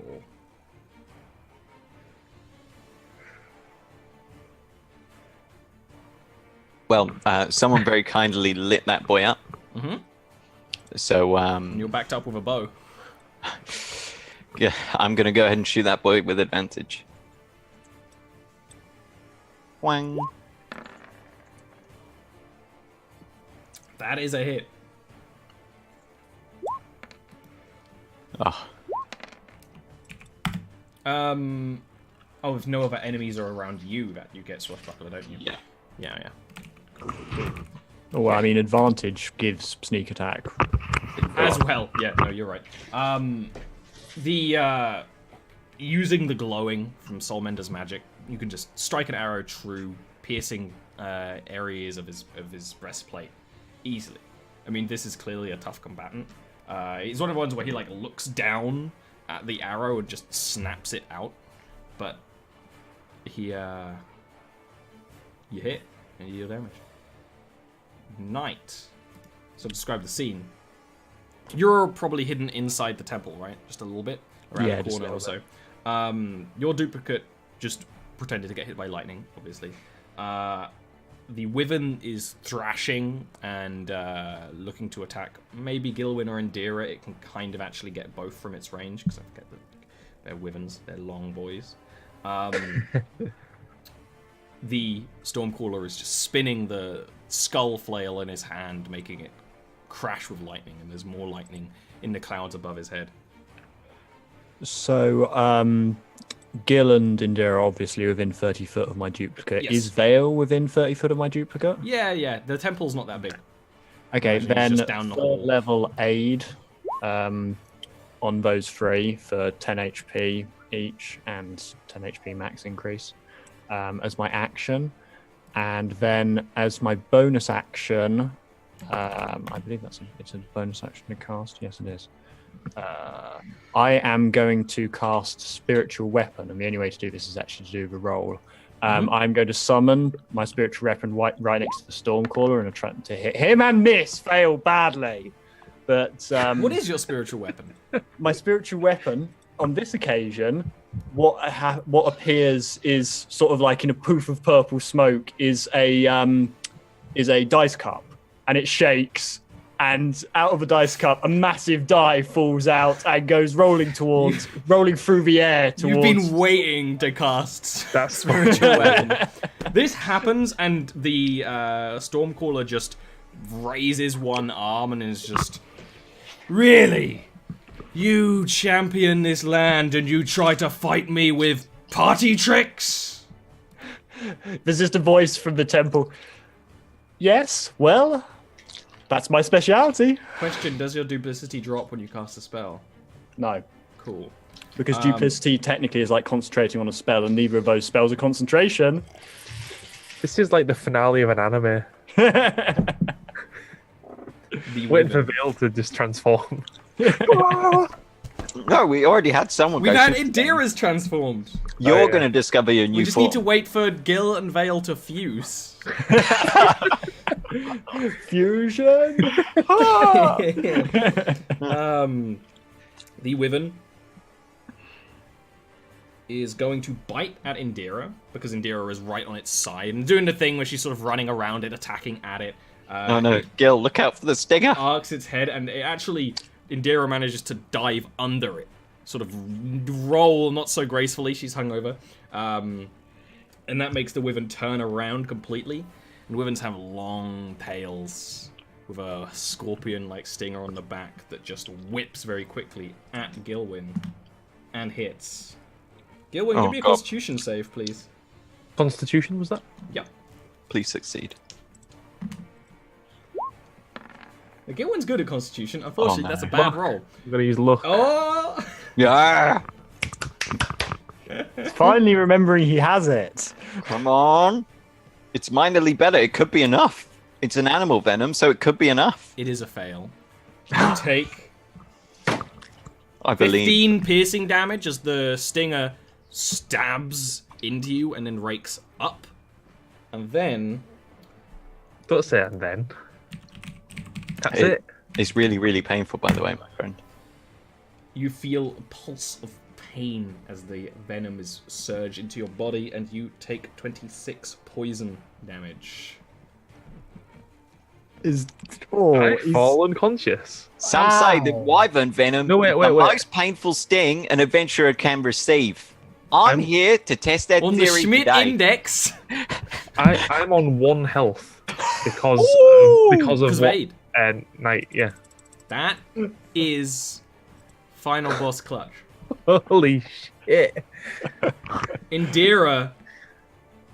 Well, someone very kindly lit that boy up. Mm-hmm. So, You're backed up with a bow. yeah, I'm gonna go ahead and shoot that boy with advantage. Wang. That is a hit. Oh, Oh, if no other enemies are around you, that you get swashbuckler, don't you? yeah. Yeah. Oh, well, I mean, advantage gives sneak attack. As well. Yeah, no, you're right. The using the glowing from Soulmender's magic, you can just strike an arrow true, piercing areas of his breastplate easily. I mean, this is clearly a tough combatant. He's one of the ones where he like looks down at the arrow and just snaps it out, but he you hit and you deal damage. Night. So describe the scene. You're probably hidden inside the temple, right? Just a little bit around Yeah, the just a corner or so. little Your duplicate just pretended to get hit by lightning, obviously. The Wyvern is thrashing and looking to attack maybe Gilwyn or Indira. It can kind of actually get both from its range, because I forget that they're Wyverns, they're long boys. The Stormcaller is just spinning the skull flail in his hand, making it crash with lightning, and there's more lightning in the clouds above his head. So, Gil and Indira are obviously within 30 foot of my duplicate. Yes. Is Vale within 30 foot of my duplicate? Yeah. The temple's not that big. Okay, Imagine it's then just down the hall. third level aid on those three for 10 HP each and 10 HP max increase as my action. And then as my bonus action, I believe it's a bonus action to cast. Yes, it is. I am going to cast Spiritual Weapon, and the only way to do this is actually to do the roll. I'm going to summon my Spiritual Weapon right next to the Stormcaller and attempt to hit him and miss, fail badly. But What is your spiritual weapon? my Spiritual Weapon on this occasion, what appears is sort of like in a poof of purple smoke is a dice cup, and it shakes. And out of the dice cup, a massive die falls out and goes rolling through the air towards... You've been waiting to cast that spiritual weapon. This happens, and the Stormcaller just raises one arm and is just... Really? You champion this land and you try to fight me with party tricks? There's just a voice from the temple. Yes, well... That's my speciality. Question, does your duplicity drop when you cast a spell? No, Cool. because duplicity technically is like concentrating on a spell, and neither of those spells are concentration. This is like the finale of an anime. The Waiting for Wyvern. Vale to just transform. No, we already had someone We've go. had shoot- Indira's transformed. You're Oh, yeah. going to discover your new We just form. need to wait for Gil and Vale to fuse. Fusion. The Wyvern is going to bite at Indira, because Indira is right on its side and doing the thing where she's sort of running around it, attacking at it. No, Gil, look out for the stinger. Arcs its head, and it actually, Indira manages to dive under it. Sort of roll, not so gracefully, she's hung over. And that makes the Wyvern turn around completely. And Wyverns have long tails. with a scorpion-like stinger on the back that just whips very quickly at Gilwyn and hits. Gilwyn, Oh, give me a God. Constitution save, please. Constitution was that? Yep. Please succeed. Gilwyn's good at Constitution. Unfortunately, no. that's a bad roll. I'm gonna use luck. Oh! Yeah. Finally remembering he has it. Come on. It's minorly better. It could be enough. It's an animal venom, so it could be enough. It is a fail. You take I believe. 15 piercing damage as the stinger stabs into you and then rakes up. And then Don't say and then. That's it. It's really, really painful, by the way, my friend. you feel a pulse of pain as the venom is surged into your body, and you take 26 poison damage. I fall unconscious. Some say that wyvern venom No, wait, is wait, the wait. most painful sting an adventurer can receive. I'm here to test that On the theory Schmidt today. Index, I'm on 1 health because because of of what Aid. night. Yeah. That is final boss clutch. Holy shit! Indira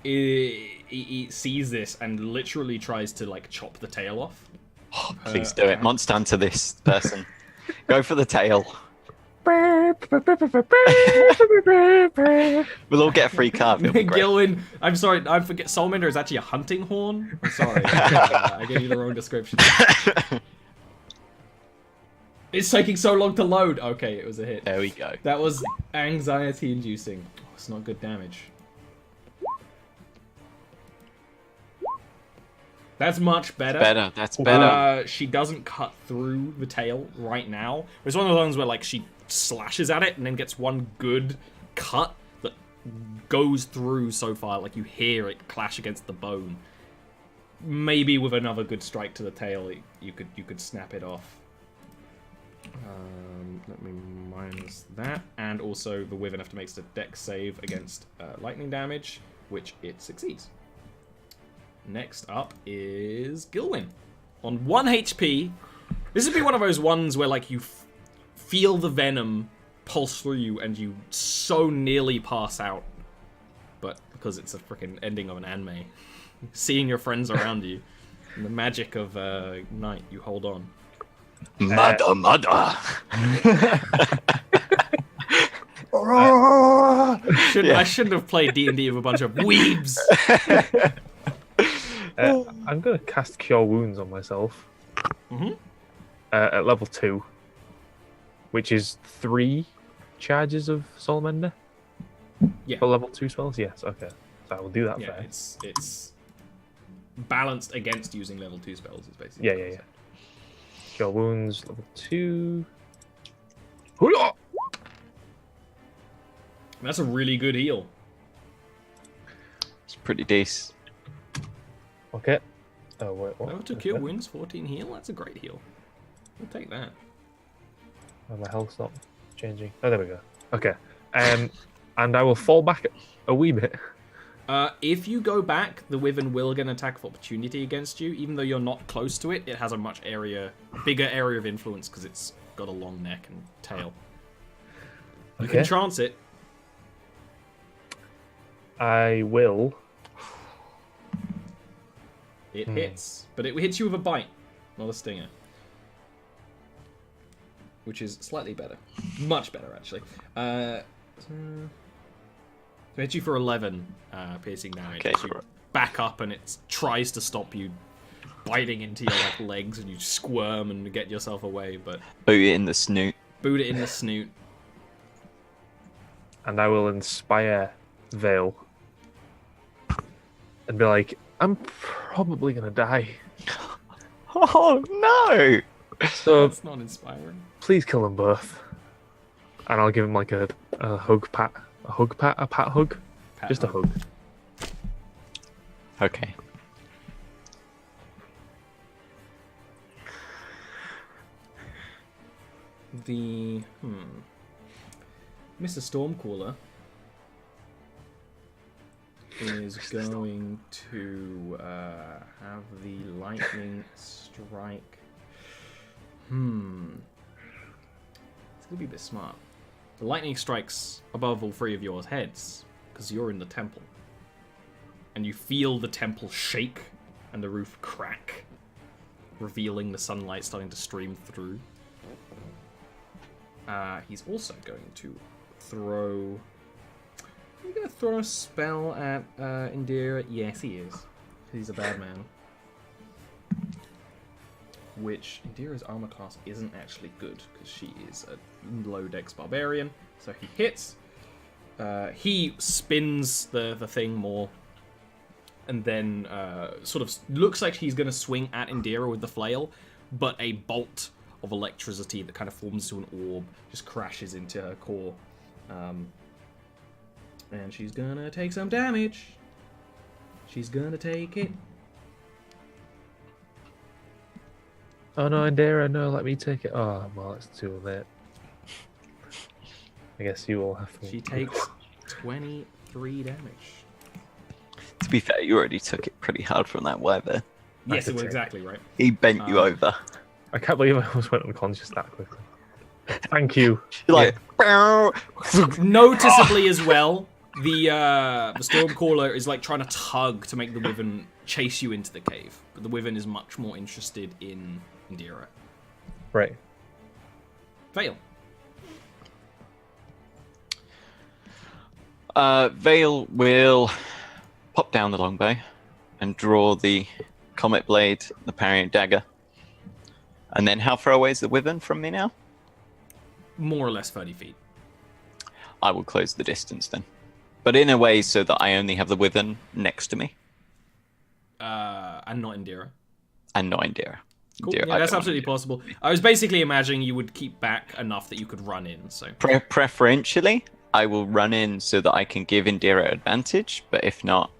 he sees this and literally tries to like chop the tail off. Please do it. Monster Hunter this person. Go for the tail. We'll all get a free card. It'll be great. Gilwyn, I'm sorry, I forget. Soulmender is actually a hunting horn. I'm sorry, I gave you the wrong description. It's taking so long to load. Okay, it was a hit. There we go. That was anxiety-inducing. Oh, it's not good damage. That's much better. Better. That's better. She doesn't cut through the tail right now. It's one of those ones where like she slashes at it and then gets one good cut that goes through so far, like you hear it clash against the bone. Maybe with another good strike to the tail, you could snap it off. Let me minus that, and also the wyvern have to make a dex save against lightning damage, which it succeeds. Next up is Gilwyn. On 1 HP, this would be one of those ones where like you feel the venom pulse through you and you so nearly pass out. But because it's a freaking ending of an anime, seeing your friends around you, and the magic of night, you hold on. Mother. I shouldn't have played D&D with a bunch of weebs. I'm gonna cast Cure Wounds on myself. At level 2, which is 3 charges of Soulmender. Yeah. For level 2 spells. Yes. Okay. So I will do that. Yeah, first. it's balanced against using level 2 spells. Is basically. Yeah. Cure Wounds level 2. That's a really good heal. It's pretty decent. Okay. Oh wait. What? Level 2 cure wounds, 14 heal. That's a great heal. We'll take that. Oh, my health's not changing. Oh, there we go. Okay. And I will fall back a wee bit. If you go back, the wyvern will get an attack of opportunity against you. Even though you're not close to it, it has a much bigger area of influence because it's got a long neck and tail. You can trance it. I will. It hits, but it hits you with a bite, not a stinger. Which is slightly better. Much better, actually. So it hits you for 11 piercing damage. Okay. As you back up and it tries to stop you biting into your legs and you squirm and get yourself away, but... Boot it in the snoot. Boot it in the snoot. And I will inspire Vale. And be like, I'm probably gonna die. Oh no! So That's not inspiring. please kill them both. And I'll give him like a hug pat. A pat hug? Just a hug. Okay. The... Mr. Stormcaller. is going to have the lightning strike. It's gonna be a bit smart. The lightning strikes above all three of your heads because you're in the temple, and you feel the temple shake and the roof crack, revealing the sunlight starting to stream through. He's also going to throw. Are you going to throw a spell at Indira? Yes, he is. He's a bad man. Which Indira's armor class isn't actually good because she is a low dex barbarian. So he hits. He spins the thing more, and then sort of looks like he's going to swing at Indira with the flail, but a bolt of electricity that kind of forms into an orb just crashes into her core. And she's gonna take some damage. She's gonna take it. Oh no, Indira, no, let me take it. Oh, well, it's too late. I guess you all have to. She takes 23 damage. To be fair, you already took it pretty hard from that wyvern. Yes, it was exactly right. He bent you over. I can't believe I almost went unconscious that quickly. Thank you. You're like, Noticeably as well, the Stormcaller is like trying to tug to make the Wyvern chase you into the cave, but the Wyvern is much more interested in Indira. Right. Vale. Vale will pop down the longbow and draw the comet blade, the parrying dagger. And then how far away is the Wyvern from me now? More or less 30 feet. I will close the distance then. But in a way so that I only have the Wyvern next to me. And not Indira. And not Indira. Cool. Indira, Yeah, that's absolutely possible. I was basically imagining you would keep back enough that you could run in, so... Preferentially, I will run in so that I can give Indira advantage, but if not...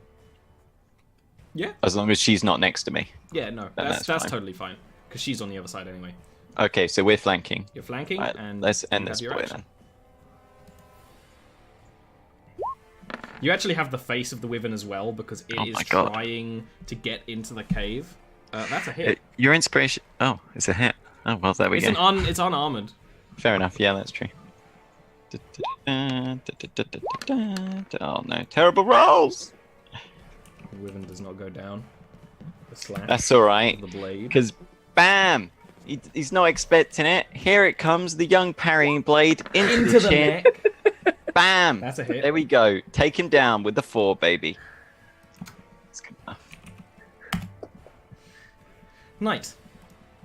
Yeah. As long as she's not next to me. Yeah, no, that's fine. totally fine. Because she's on the other side anyway. Okay, so we're flanking. You're flanking, Right, and let's end you this have your boy action. then. You actually have the face of the Wyvern as well, because it is my God. trying to get into the cave. That's a hit. Your inspiration... Oh, it's a hit. Oh, well, there we It's go. it's unarmored. Fair enough, yeah, that's true. Oh no, terrible rolls! The Wyvern does not go down. The slash That's alright, of the blade. because BAM! He's not expecting it. Here it comes, the young parrying blade into the chin. neck. BAM! That's a hit. There we go. Take him down with the 4, baby. That's good enough. Nice.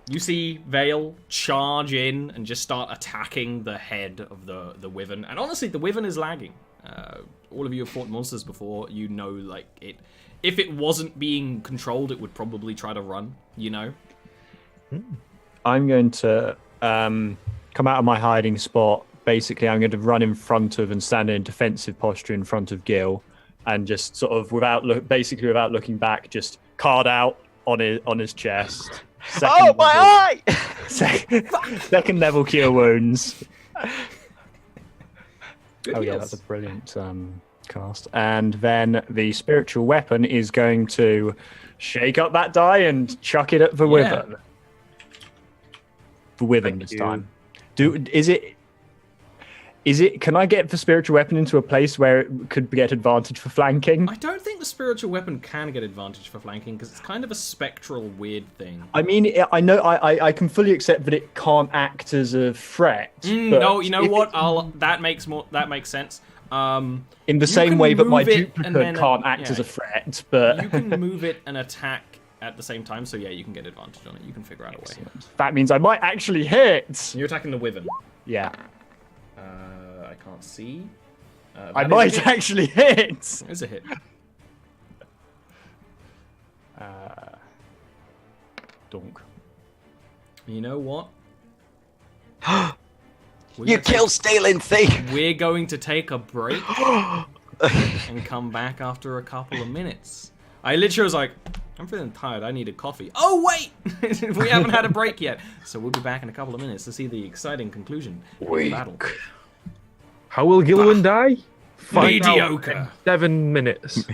You see Vale charge in and just start attacking the head of the Wyvern. And honestly, the Wyvern is lagging. All of you have fought monsters before. You know, like, if it wasn't being controlled, it would probably try to run, you know? I'm going to come out of my hiding spot. Basically, I'm going to run in front of and stand in defensive posture in front of Gil, and just sort of without looking back, just card out on his chest. Oh, my eye! Second level cure wounds. Good Oh yeah, heals. that's a brilliant cast. And then the spiritual weapon is going to shake up that die and chuck it at the Wyvern. The Wyvern Thank this you. time. Is it? Can I get the spiritual weapon into a place where it could get advantage for flanking? I don't think the spiritual weapon can get advantage for flanking, because it's kind of a spectral weird thing. I mean, I know I can fully accept that it can't act as a threat. but No, you know if what? it- That makes sense. in the you same can way that my move it and duplicate then, can't act yeah. as a threat, but You can move it and attack at the same time, so yeah, you can get advantage on it. You can figure out a way. that means I might actually hit. You're attacking the Wyvern. Yeah, I can't see. I That might is a hit. actually hit. It's a hit. Donk. You know what? You kill stealing thief! We're going to take a break and come back after a couple of minutes. I literally was like, I'm feeling tired. I need a coffee. Oh, wait! We haven't had a break yet. So we'll be back in a couple of minutes to see the exciting conclusion of the battle. How will Gilwyn die? Find out Mediocre. in 7 minutes.